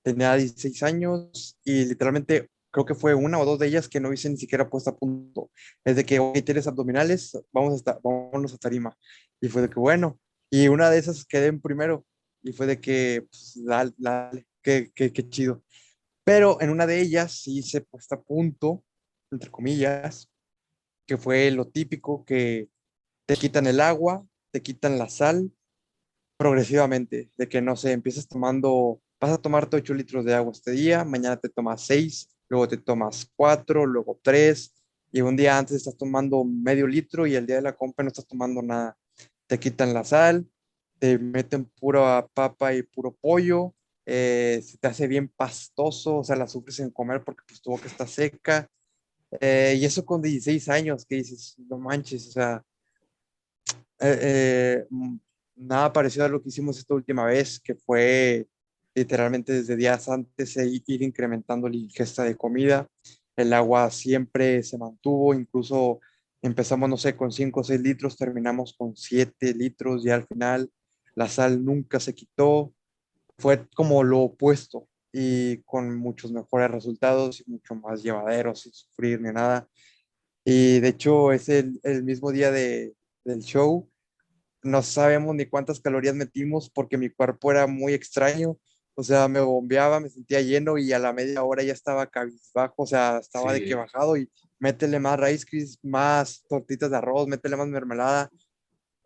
Tenía 16 años y literalmente creo que fue una o dos de ellas que no hice ni siquiera puesta a punto. Es de que hoy tienes abdominales, vámonos a tarima. Y fue de que bueno. Y una de esas quedé en primero. Y fue de que, pues, dale, dale, qué chido. Pero en una de ellas sí hice puesta a punto, entre comillas, que fue lo típico, que te quitan el agua, te quitan la sal progresivamente, de que no sé, empiezas tomando, vas a tomarte 8 litros de agua este día, mañana te tomas 6, luego te tomas 4, luego 3, y un día antes estás tomando medio litro y el día de la compra no estás tomando nada. Te quitan la sal, te meten pura papa y puro pollo, se te hace bien pastoso, o sea, la sufres en comer porque pues tu boca está seca, y eso con 16 años, que dices, no manches, o sea, eh, eh, mm, nada parecido a lo que hicimos esta última vez, que fue literalmente desde días antes ir incrementando la ingesta de comida. El agua siempre se mantuvo, incluso empezamos, no sé, con 5 o 6 litros, terminamos con 7 litros y al final la sal nunca se quitó. Fue como lo opuesto y con muchos mejores resultados y mucho más llevaderos, sin sufrir ni nada. Y de hecho es el mismo día del show, no sabemos ni cuántas calorías metimos porque mi cuerpo era muy extraño. O sea, me bombeaba, me sentía lleno y a la media hora ya estaba cabizbajo, o sea, estaba de que Sí, bajado y métele más Rice Krispies, más tortitas de arroz, métele más mermelada.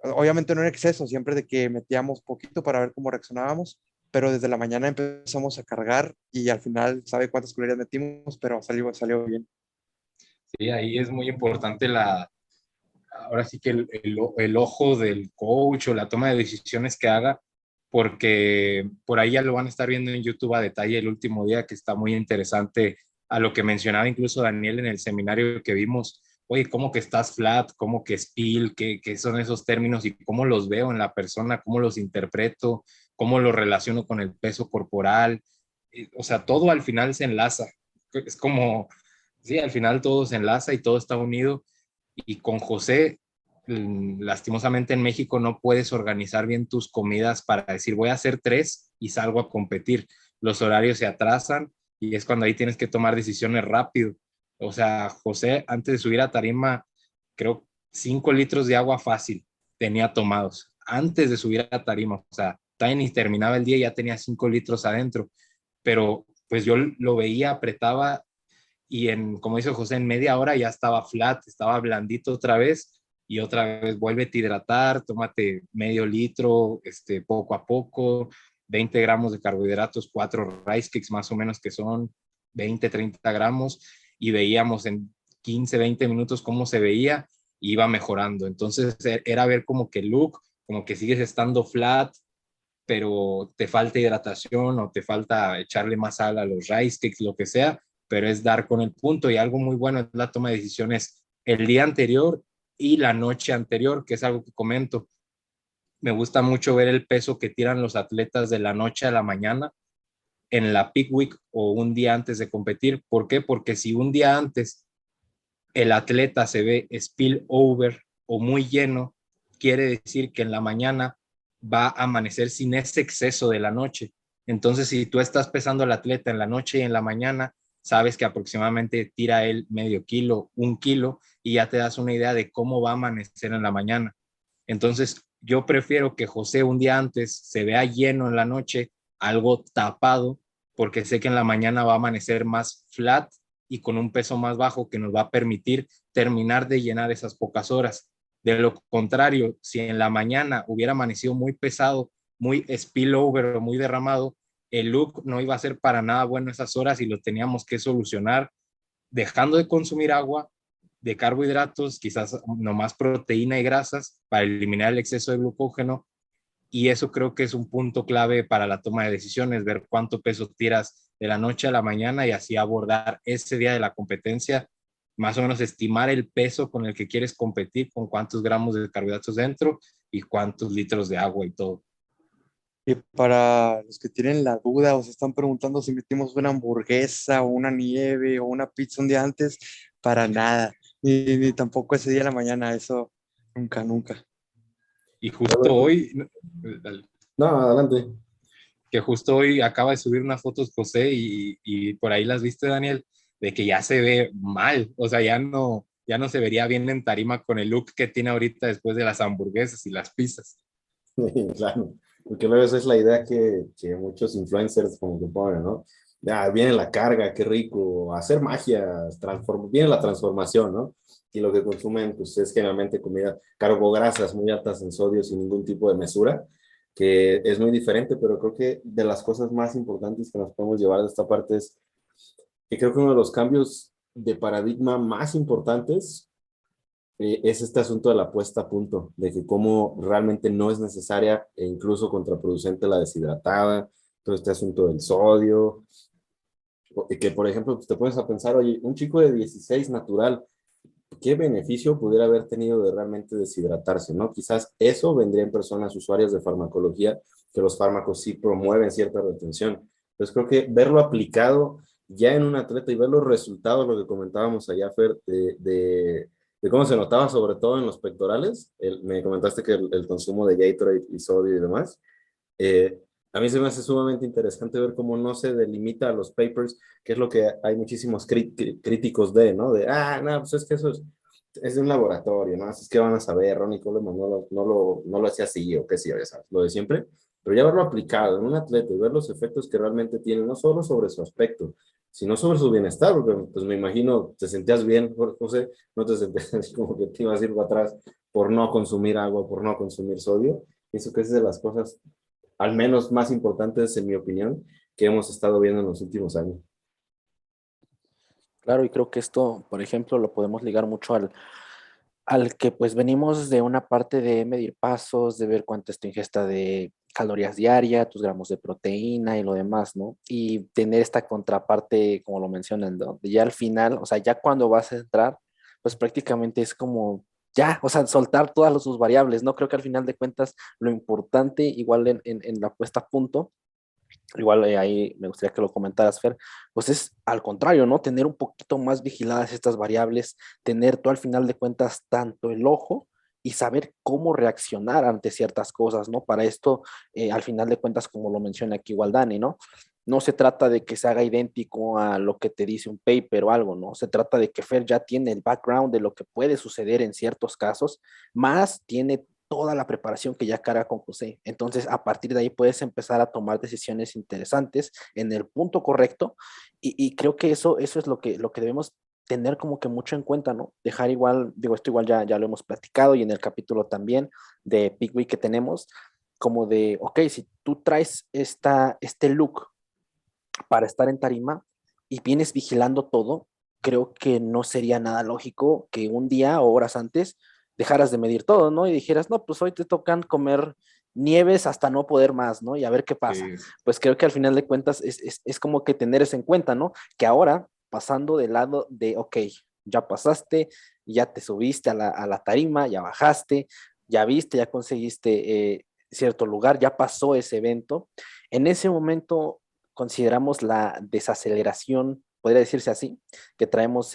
Obviamente no en exceso, siempre de que metíamos poquito para ver cómo reaccionábamos, pero desde la mañana empezamos a cargar y al final sabe cuántas calorías metimos, pero salió bien. sí, ahí es muy importante ahora sí que el ojo del coach o la toma de decisiones que haga, porque por ahí ya lo van a estar viendo en YouTube a detalle el último día, que está muy interesante a lo que mencionaba incluso Daniel en el seminario que vimos. Oye, ¿cómo que estás flat? ¿Cómo que spill? ¿Qué son esos términos y cómo los veo en la persona? ¿Cómo los interpreto? ¿Cómo los relaciono con el peso corporal? O sea, todo al final se enlaza. Es como, sí, al final todo se enlaza y todo está unido. Y con José, lastimosamente en México no puedes organizar bien tus comidas para decir voy a hacer 3 y salgo a competir. Los horarios se atrasan y es cuando ahí tienes que tomar decisiones rápido. O sea, José, antes de subir a tarima, creo 5 litros de agua fácil tenía tomados. Antes de subir a tarima, o sea, todavía ni terminaba el día y ya tenía 5 litros adentro. Pero pues yo lo veía, apretaba y como dice José, en media hora ya estaba flat, estaba blandito otra vez y otra vez vuélvete a hidratar, tómate medio litro, poco a poco, 20 gramos de carbohidratos, 4 rice cakes más o menos que son 20, 30 gramos y veíamos en 15, 20 minutos cómo se veía y iba mejorando. Entonces era ver como que look, como que sigues estando flat, pero te falta hidratación o te falta echarle más sal a los rice cakes, lo que sea, pero es dar con el punto. Y algo muy bueno es la toma de decisiones el día anterior y la noche anterior, que es algo que comento. Me gusta mucho ver el peso que tiran los atletas de la noche a la mañana en la peak week o un día antes de competir. ¿Por qué? Porque si un día antes el atleta se ve spill over o muy lleno, quiere decir que en la mañana va a amanecer sin ese exceso de la noche. Entonces, si tú estás pesando al atleta en la noche y en la mañana, sabes que aproximadamente tira él medio kilo, 1 kilo, y ya te das una idea de cómo va a amanecer en la mañana. Entonces, yo prefiero que José un día antes se vea lleno en la noche, algo tapado, porque sé que en la mañana va a amanecer más flat y con un peso más bajo que nos va a permitir terminar de llenar esas pocas horas. De lo contrario, si en la mañana hubiera amanecido muy pesado, muy spillover o muy derramado, el look no iba a ser para nada bueno esas horas y lo teníamos que solucionar dejando de consumir agua, de carbohidratos, quizás nomás proteína y grasas para eliminar el exceso de glucógeno. Y eso creo que es un punto clave para la toma de decisiones, ver cuánto peso tiras de la noche a la mañana y así abordar ese día de la competencia, más o menos estimar el peso con el que quieres competir, con cuántos gramos de carbohidratos dentro y cuántos litros de agua y todo. Y para los que tienen la duda o se están preguntando si metimos una hamburguesa o una nieve o una pizza un día antes, para nada. Ni tampoco ese día de la mañana, eso nunca, nunca. Y justo hoy, No, adelante. que justo hoy acaba de subir unas fotos José y por ahí las viste, Daniel, de que ya se ve mal, o sea, ya no se vería bien en tarima con el look que tiene ahorita después de las hamburguesas y las pizzas. Claro, porque luego esa es la idea que muchos influencers como que ponen, ¿no? Ya, viene la carga, qué rico, hacer magia, viene la transformación, ¿no? Y lo que consumen, pues es generalmente comida, carbohidratos muy altas en sodio sin ningún tipo de mesura, que es muy diferente, pero creo que de las cosas más importantes que nos podemos llevar de esta parte es que creo que uno de los cambios de paradigma más importantes es este asunto de la puesta a punto, de que cómo realmente no es necesaria e incluso contraproducente la deshidratada, todo este asunto del sodio, que por ejemplo pues, te pones a pensar, oye, un chico de 16 natural, ¿qué beneficio pudiera haber tenido de realmente deshidratarse, no? Quizás eso vendría en personas usuarias de farmacología, que los fármacos sí promueven cierta retención. Entonces creo que verlo aplicado ya en un atleta y ver los resultados, lo que comentábamos allá, Fer, de cómo se notaba sobre todo en los pectorales, me comentaste que el consumo de Gatorade y sodio y demás, eh, a mí se me hace sumamente interesante ver cómo no se delimita a los papers, que es lo que hay muchísimos críticos de, ¿no? De, no, pues es que eso es de un laboratorio, ¿no? Es que van a saber, Ronnie Coleman no lo hacía así o qué sé yo, ya sabes, lo de siempre. Pero ya verlo aplicado en un atleta y ver los efectos que realmente tiene, no solo sobre su aspecto, sino sobre su bienestar, porque pues me imagino, te sentías bien, José, no te sentías así como que te ibas a ir para atrás por no consumir agua, por no consumir sodio. Pienso que es de las cosas al menos más importantes, en mi opinión, que hemos estado viendo en los últimos años. Claro, y creo que esto, por ejemplo, lo podemos ligar mucho al que pues venimos de una parte de medir pasos, de ver cuánto es tu ingesta de calorías diaria, tus gramos de proteína y lo demás, ¿no? Y tener esta contraparte, como lo mencionan, ¿no? De ya al final, o sea, ya cuando vas a entrar, pues prácticamente es como ya, o sea, soltar todas sus variables, ¿no? Creo que al final de cuentas lo importante, igual en la puesta a punto, igual ahí me gustaría que lo comentaras, Fer, pues es al contrario, ¿no? Tener un poquito más vigiladas estas variables, tener tú al final de cuentas tanto el ojo y saber cómo reaccionar ante ciertas cosas, ¿no? Para esto, al final de cuentas, como lo menciona aquí igual Dani, ¿no? No se trata de que se haga idéntico a lo que te dice un paper o algo, ¿no? Se trata de que Fer ya tiene el background de lo que puede suceder en ciertos casos, más tiene toda la preparación que ya carga con José. Entonces, a partir de ahí puedes empezar a tomar decisiones interesantes en el punto correcto y creo que eso es lo que debemos tener como que mucho en cuenta, ¿no? Dejar igual, digo, esto igual ya lo hemos platicado y en el capítulo también de Big Week que tenemos, como de, ok, si tú traes este look para estar en tarima y vienes vigilando todo, creo que no sería nada lógico que un día o horas antes dejaras de medir todo, ¿no? Y dijeras, no, pues hoy te tocan comer nieves hasta no poder más, ¿no? Y a ver qué pasa. Sí. Pues creo que al final de cuentas es como que tener eso en cuenta, ¿no? Que ahora, pasando del lado de, ok, ya pasaste, ya te subiste a la tarima, ya bajaste, ya viste, ya conseguiste cierto lugar, ya pasó ese evento. En ese momento consideramos la desaceleración, podría decirse así, que traemos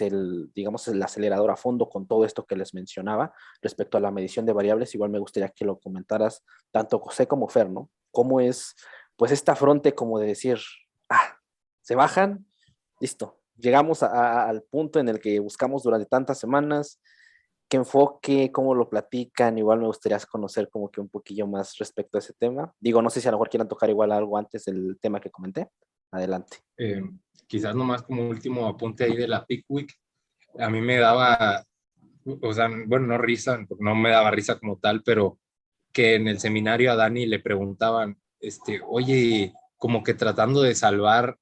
digamos, el acelerador a fondo con todo esto que les mencionaba respecto a la medición de variables. Igual me gustaría que lo comentaras tanto José como Fer, ¿no? ¿Cómo es, pues, esta fronte como de decir, se bajan, listo, llegamos al punto en el que buscamos durante tantas semanas, qué enfoque, cómo lo platican, igual me gustaría conocer como que un poquillo más respecto a ese tema. Digo, no sé si a lo mejor quieran tocar igual algo antes del tema que comenté. Adelante. Eh, Quizás nomás como último apunte ahí de la Peak Week, a mí me daba, o sea, bueno, no risa, no me daba risa como tal, pero que en el seminario a Dani le preguntaban, oye, como que tratando de salvar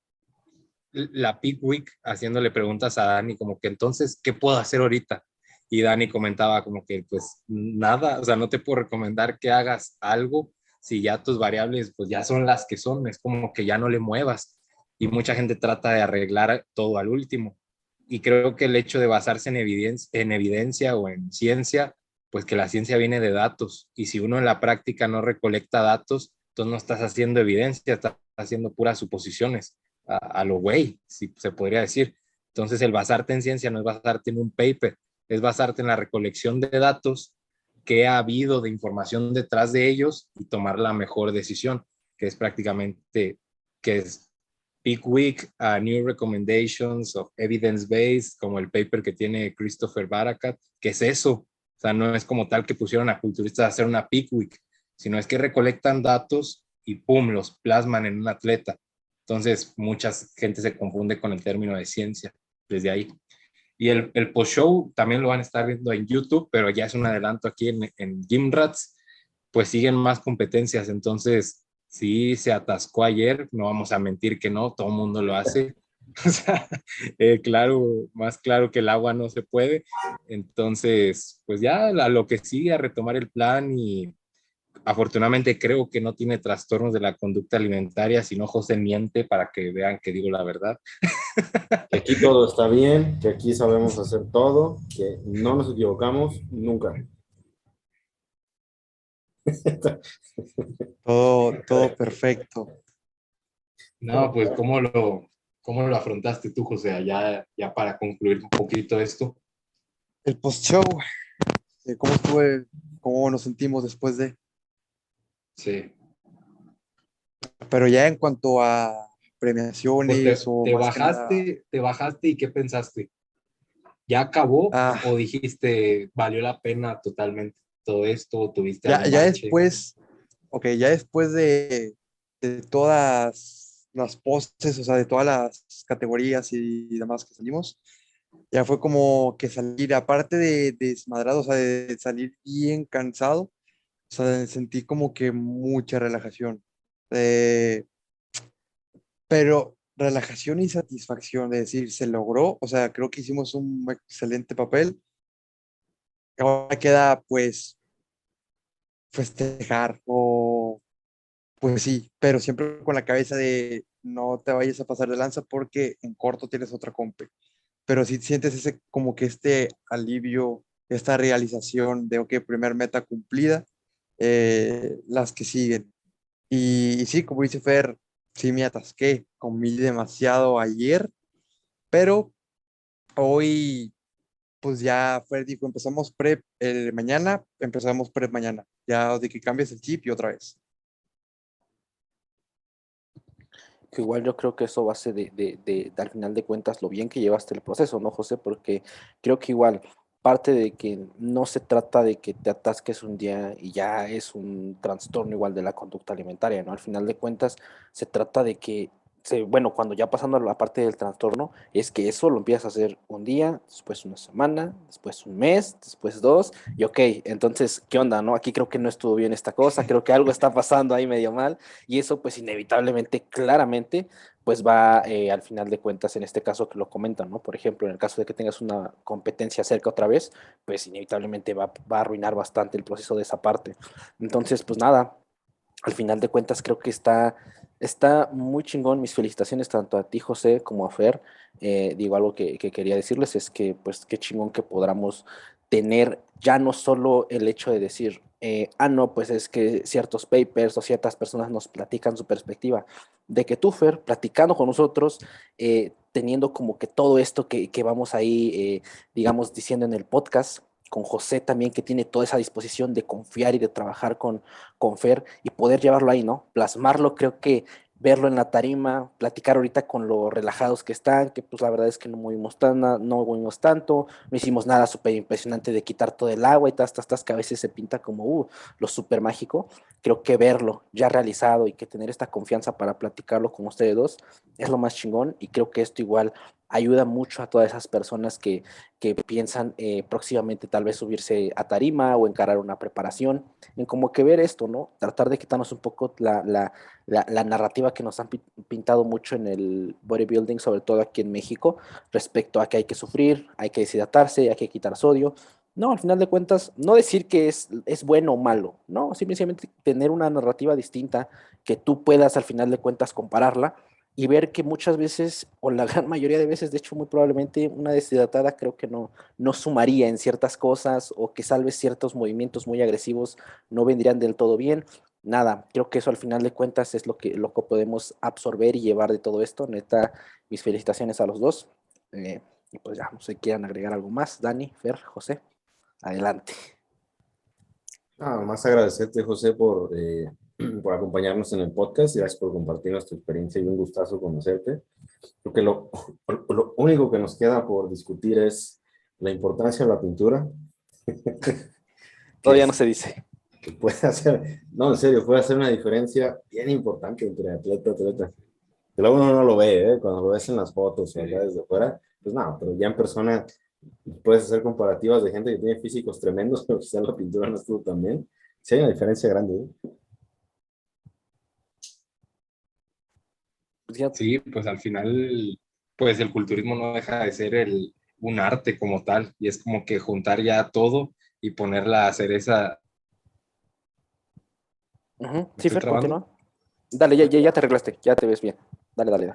la Peak Week, haciéndole preguntas a Dani, como que entonces, ¿qué puedo hacer ahorita? Y Dani comentaba como que pues nada, o sea, no te puedo recomendar que hagas algo si ya tus variables pues ya son las que son, es como que ya no le muevas. Y mucha gente trata de arreglar todo al último. Y creo que el hecho de basarse en evidencia o en ciencia, pues que la ciencia viene de datos. Y si uno en la práctica no recolecta datos, entonces no estás haciendo evidencia, estás haciendo puras suposiciones a lo güey, si se podría decir. Entonces el basarte en ciencia no es basarte en un paper, es basarte en la recolección de datos que ha habido de información detrás de ellos y tomar la mejor decisión, que es prácticamente, que es Peak Week, New Recommendations of Evidence-Based, como el paper que tiene Christopher Barakat, que es eso. O sea, no es como tal que pusieron a culturistas a hacer una Peak Week, sino es que recolectan datos y pum, los plasman en un atleta. Entonces, mucha gente se confunde con el término de ciencia desde ahí. Y el post-show también lo van a estar viendo en YouTube, pero ya es un adelanto aquí en Gym Rats, pues siguen más competencias. Entonces, sí, se atascó ayer, no vamos a mentir que no, todo el mundo lo hace. O sea, claro, más claro que el agua no se puede. Entonces, pues ya a lo que sigue, a retomar el plan y afortunadamente creo que no tiene trastornos de la conducta alimentaria, sino José miente para que vean que digo la verdad. Que aquí todo está bien, que aquí sabemos hacer todo, que no nos equivocamos nunca. Todo perfecto. No, pues cómo lo afrontaste tú, José? Ya para concluir un poquito esto. El post-show, ¿cómo estuve? ¿Cómo nos sentimos después de? Sí. Pero ya en cuanto a Pues premiaciones o más que nada, te bajaste y ¿qué pensaste? ¿Ya acabó ah, o dijiste valió la pena totalmente todo esto o tuviste ya, algún ya bache? después, ok, ya después de todas las poses, o sea, de todas las categorías y demás que salimos, ya fue como que salir, aparte de desmadrado, o sea, de salir bien cansado, o sea, sentí como que mucha relajación. Eh, pero relajación y satisfacción de decir, se logró, o sea, creo que hicimos un excelente papel. Ahora queda, pues, festejar o, pues sí, pero siempre con la cabeza de no te vayas a pasar de lanza porque en corto tienes otra compe. Pero si sientes ese, como que este alivio, esta realización de, ok, primer meta cumplida, las que siguen. Y sí, como dice Fer, sí me atasqué, comí demasiado ayer, pero hoy, pues ya Fer dijo, empezamos prep mañana, empezamos prep mañana, ya de que cambies el chip y otra vez. Que igual yo creo que eso va a ser al final de cuentas lo bien que llevaste el proceso, ¿no, José? Porque creo que igual parte de que no se trata de que te atasques un día y ya es un trastorno igual de la conducta alimentaria, ¿no? Al final de cuentas se trata de que, bueno, cuando ya pasando a la parte del trastorno, es que eso lo empiezas a hacer un día, después una semana, después un mes, después dos, y ok, entonces, ¿qué onda, no? Aquí creo que no estuvo bien esta cosa, creo que algo está pasando ahí medio mal y eso pues inevitablemente, claramente, pues va al final de cuentas, en este caso que lo comentan, ¿no? Por ejemplo, en el caso de que tengas una competencia cerca otra vez, pues inevitablemente va a arruinar bastante el proceso de esa parte. Entonces, pues nada, al final de cuentas creo que está muy chingón. Mis felicitaciones tanto a ti, José, como a Fer. Digo, algo que quería decirles es que, pues, qué chingón que podamos tener ya no solo el hecho de decir, no, pues es que ciertos papers o ciertas personas nos platican su perspectiva, de que tú, Fer, platicando con nosotros, teniendo como que todo esto que vamos ahí, digamos, diciendo en el podcast, con José también, que tiene toda esa disposición de confiar y de trabajar con Fer y poder llevarlo ahí, ¿no? Plasmarlo, creo que verlo en la tarima, platicar ahorita con lo relajados que están, que pues la verdad es que no no movimos tanto, no hicimos nada súper impresionante de quitar todo el agua y tas, que a veces se pinta como lo súper mágico. Creo que verlo ya realizado y que tener esta confianza para platicarlo con ustedes dos es lo más chingón, y creo que esto igual ayuda mucho a todas esas personas que piensan próximamente tal vez subirse a tarima o encarar una preparación, en como que ver esto, ¿no? Tratar de quitarnos un poco la narrativa que nos han pintado mucho en el bodybuilding, sobre todo aquí en México, respecto a que hay que sufrir, hay que deshidratarse, hay que quitar sodio. No, al final de cuentas, no decir que es bueno o malo, no, simplemente tener una narrativa distinta que tú puedas al final de cuentas compararla y ver que muchas veces, o la gran mayoría de veces, de hecho muy probablemente una deshidratada creo que no sumaría en ciertas cosas, o que tal vez ciertos movimientos muy agresivos no vendrían del todo bien. Nada, creo que eso al final de cuentas es lo que podemos absorber y llevar de todo esto. Neta, mis felicitaciones a los dos. Y pues ya, no sé si quieran agregar algo más. Dani, Fer, José, adelante. Nada más agradecerte, José, por acompañarnos en el podcast. Gracias por compartirnos tu experiencia y un gustazo conocerte. Creo que lo único que nos queda por discutir es la importancia de la pintura, que, Todavía no se dice. que puede hacer, no, en serio, puede hacer una diferencia bien importante entre atleta y atleta. Que luego uno no lo ve, ¿eh? Cuando lo ves en las fotos o acá desde fuera, pues no, pero ya en persona puedes hacer comparativas de gente que tiene físicos tremendos, pero quizá la pintura no estuvo tan bien. Sí hay una diferencia grande, ¿eh? Pues ya, Sí, pues al final, pues el culturismo no deja de ser un arte como tal, y es como que juntar ya todo y poner la cereza. ¿Me sí, estoy Fer, trabando? continúa. Dale, ya te arreglaste, ya te ves bien. Dale.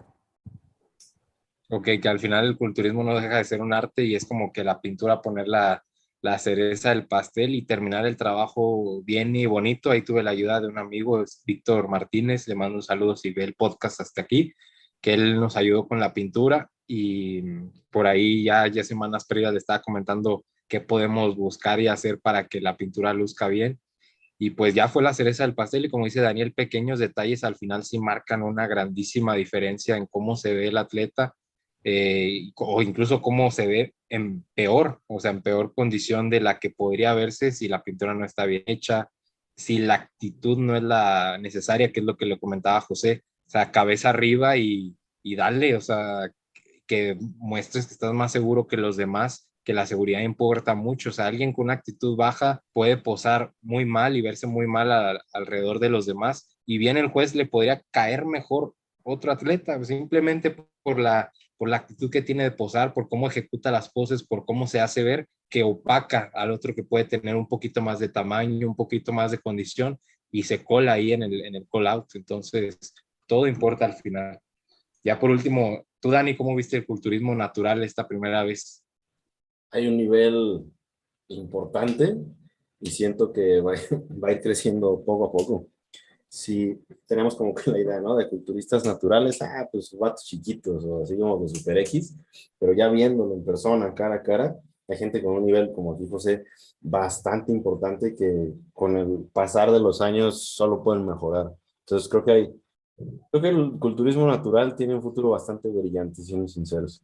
Ok, que al final el culturismo no deja de ser un arte y es como que la pintura poner la cereza del pastel y terminar el trabajo bien y bonito. Ahí tuve la ayuda de un amigo, es Víctor Martínez, le mando un saludo si ve el podcast hasta aquí, que él nos ayudó con la pintura y por ahí ya semanas previas le estaba comentando qué podemos buscar y hacer para que la pintura luzca bien. Y pues ya fue la cereza del pastel y como dice Daniel, pequeños detalles al final sí marcan una grandísima diferencia en cómo se ve el atleta, o incluso cómo se ve en peor, o sea, en peor condición de la que podría verse si la pintura no está bien hecha, si la actitud no es la necesaria, que es lo que le comentaba José, o sea, cabeza arriba y dale, o sea, que muestres que estás más seguro que los demás, que la seguridad importa mucho. O sea, alguien con una actitud baja puede posar muy mal y verse muy mal alrededor de los demás. Y bien el juez le podría caer mejor otro atleta, simplemente por la actitud que tiene de posar, por cómo ejecuta las poses, por cómo se hace ver, que opaca al otro que puede tener un poquito más de tamaño, un poquito más de condición y se cola ahí en el call out. Entonces, todo importa al final. Ya por último, tú, Dani, ¿cómo viste el culturismo natural esta primera vez? Hay un nivel importante y siento que va a ir creciendo poco a poco. Si tenemos como que la idea, ¿no? De culturistas naturales, pues vatos chiquitos o así como de super X, pero ya viéndolo en persona, cara a cara, hay gente con un nivel, como aquí José, bastante importante que con el pasar de los años solo pueden mejorar. Entonces creo que el culturismo natural tiene un futuro bastante brillante, siendo sinceros.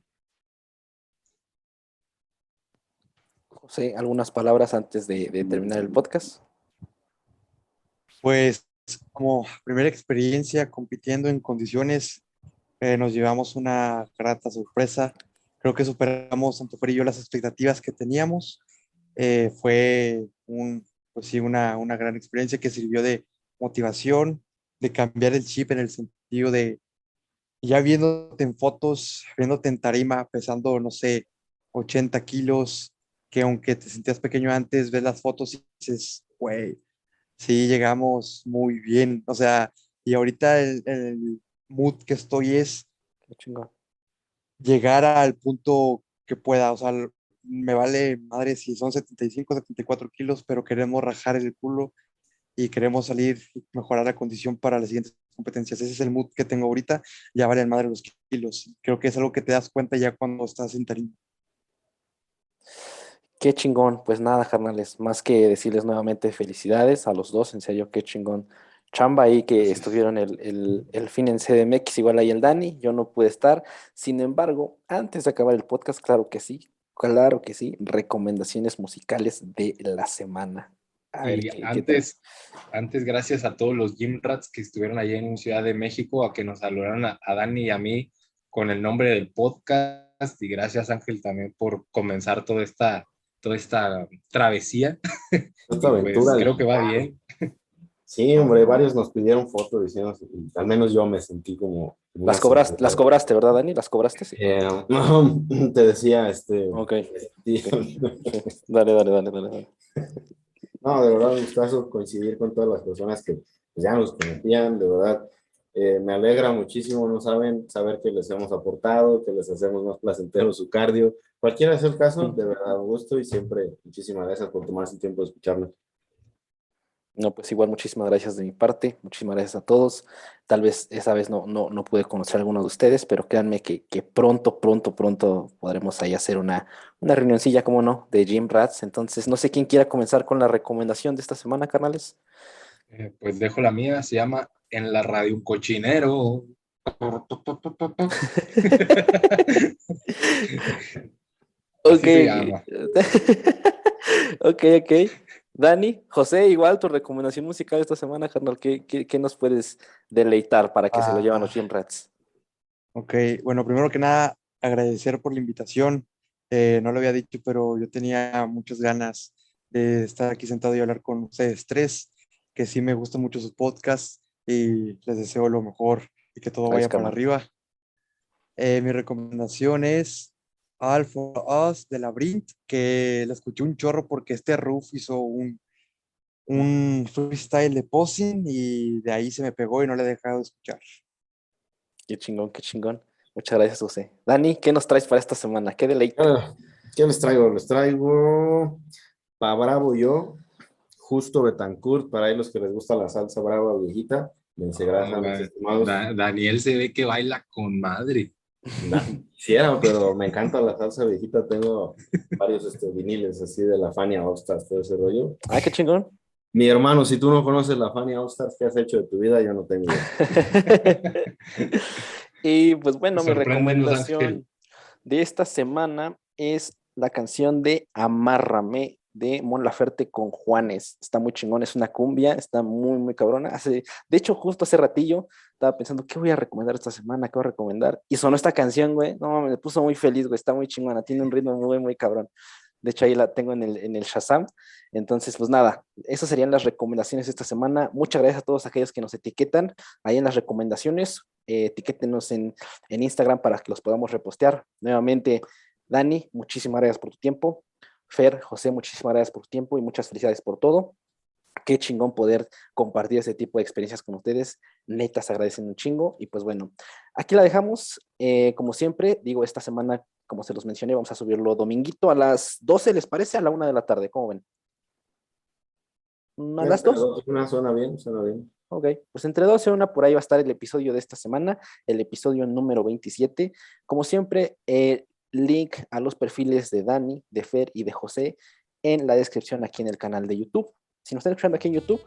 José, algunas palabras antes de terminar el podcast. Pues como primera experiencia compitiendo en condiciones, nos llevamos una grata sorpresa. Creo que superamos, tanto Fer y yo, las expectativas que teníamos. Fue pues sí, una gran experiencia que sirvió de motivación, de cambiar el chip en el sentido de ya viéndote en fotos, viéndote en tarima, pesando, no sé, 80 kilos, que aunque te sentías pequeño antes, ves las fotos y dices, güey, sí, llegamos muy bien. O sea, y ahorita el mood que estoy es Qué chingón. llegar al punto que pueda. O sea, me vale madre si son 75, 74 kilos, pero queremos rajar el culo y queremos salir y mejorar la condición para las siguientes competencias. Ese es el mood que tengo ahorita. Ya valen madre los kilos. Creo que es algo que te das cuenta ya cuando estás en tarima. Qué chingón. Pues nada, carnales, más que decirles nuevamente felicidades a los dos, en serio, qué chingón. Chamba ahí que Gracias. estuvieron el fin en CDMX, igual ahí el Dani, yo no pude estar. Sin embargo, antes de acabar el podcast, claro que sí, recomendaciones musicales de la semana. A ver, Y ¿qué antes, gracias a todos los Gym Rats que estuvieron allá en Ciudad de México, a que nos saludaron a Dani y a mí con el nombre del podcast. Y gracias, Ángel, también por comenzar toda esta travesía. Esta Y aventura. pues creo que va bien. Sí, hombre, varios nos pidieron fotos diciendo, al menos yo me sentí como una las cobraste, ¿verdad, Dani? ¿Las cobraste? Sí. No, te decía, Ok. sí. Dale. No, de verdad, un gustazo coincidir con todas las personas que pues, ya nos conocían, de verdad. Me alegra muchísimo, no saben, saber que les hemos aportado, que les hacemos más placentero su cardio. Cualquiera sea el caso, de verdad, un gusto y siempre muchísimas gracias por tomarse el tiempo de escucharnos. No, pues igual muchísimas gracias de mi parte, muchísimas gracias a todos. Tal vez esa vez no pude conocer a alguno de ustedes, pero créanme que pronto podremos ahí hacer una reunioncilla, como no, de Gym Rats. Entonces, no sé quién quiera comenzar con la recomendación de esta semana, carnales. Pues dejo la mía, se llama En la radio un cochinero. Así Ok. se llama. Ok. Dani, José, igual tu recomendación musical esta semana, carnal, ¿qué nos puedes deleitar para que se lo lleven los Gym Rats? Ok, bueno, primero que nada, agradecer por la invitación. No lo había dicho, pero yo tenía muchas ganas de estar aquí sentado y hablar con ustedes tres, que sí me gustan mucho sus podcasts y les deseo lo mejor y que todo Gracias, vaya para carnal. arriba. Mi recomendación es All for Us de Labyrinth, que la escuché un chorro porque Ruf hizo un freestyle de posing y de ahí se me pegó y no le he dejado de escuchar. Qué chingón. Muchas gracias, José. Dani, ¿qué nos traes para esta semana? ¿Qué deleite? ¿Qué les traigo? Les traigo Pa' Bravo Yo, Justo Betancourt, para ahí los que les gusta la salsa brava viejita. Dense grasa, mis estimados. Daniel se ve que baila con madre. Quisiera, pero me encanta la salsa viejita. Tengo varios viniles así de la Fania All Stars, todo ese rollo. Ay, qué chingón. Mi hermano, si tú no conoces la Fania All Stars, ¿qué has hecho de tu vida? Yo no tengo. Y pues bueno, mi Sorpréndenos, recomendación Ángel. de esta semana es la canción de Amárrame de Mon Laferte con Juanes. Está muy chingón, es una cumbia, está muy cabrona. De hecho, justo hace ratillo estaba pensando, ¿qué voy a recomendar esta semana? ¿Qué voy a recomendar? Y sonó esta canción, güey. No, me puso muy feliz, güey. Está muy chingona, tiene un ritmo muy cabrón. De hecho, ahí la tengo en el Shazam. Entonces, pues nada, esas serían las recomendaciones de esta semana. Muchas gracias a todos aquellos que nos etiquetan ahí en las recomendaciones. Etiquétenos en Instagram para que los podamos repostear. Nuevamente, Dani, muchísimas gracias por tu tiempo. Fer, José, muchísimas gracias por tu tiempo y muchas felicidades por todo. Qué chingón poder compartir ese tipo de experiencias con ustedes. Neta, se agradecen un chingo. Y pues bueno, aquí la dejamos. Como siempre, digo, esta semana, como se los mencioné, vamos a subirlo dominguito a las 12, ¿les parece? A la 1 de la tarde, ¿cómo ven? ¿A las 2? Suena bien. Ok, pues entre 12 y 1 por ahí va a estar el episodio de esta semana, el episodio número 27. Como siempre, link a los perfiles de Dani, de Fer y de José en la descripción aquí en el canal de YouTube. Si nos están escuchando aquí en YouTube,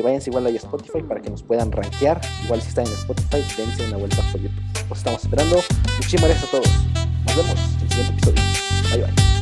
váyanse igual ahí a Spotify para que nos puedan rankear. Igual si están en Spotify, dense una vuelta por YouTube. Los estamos esperando. Muchísimas gracias a todos. Nos vemos en el siguiente episodio. Bye.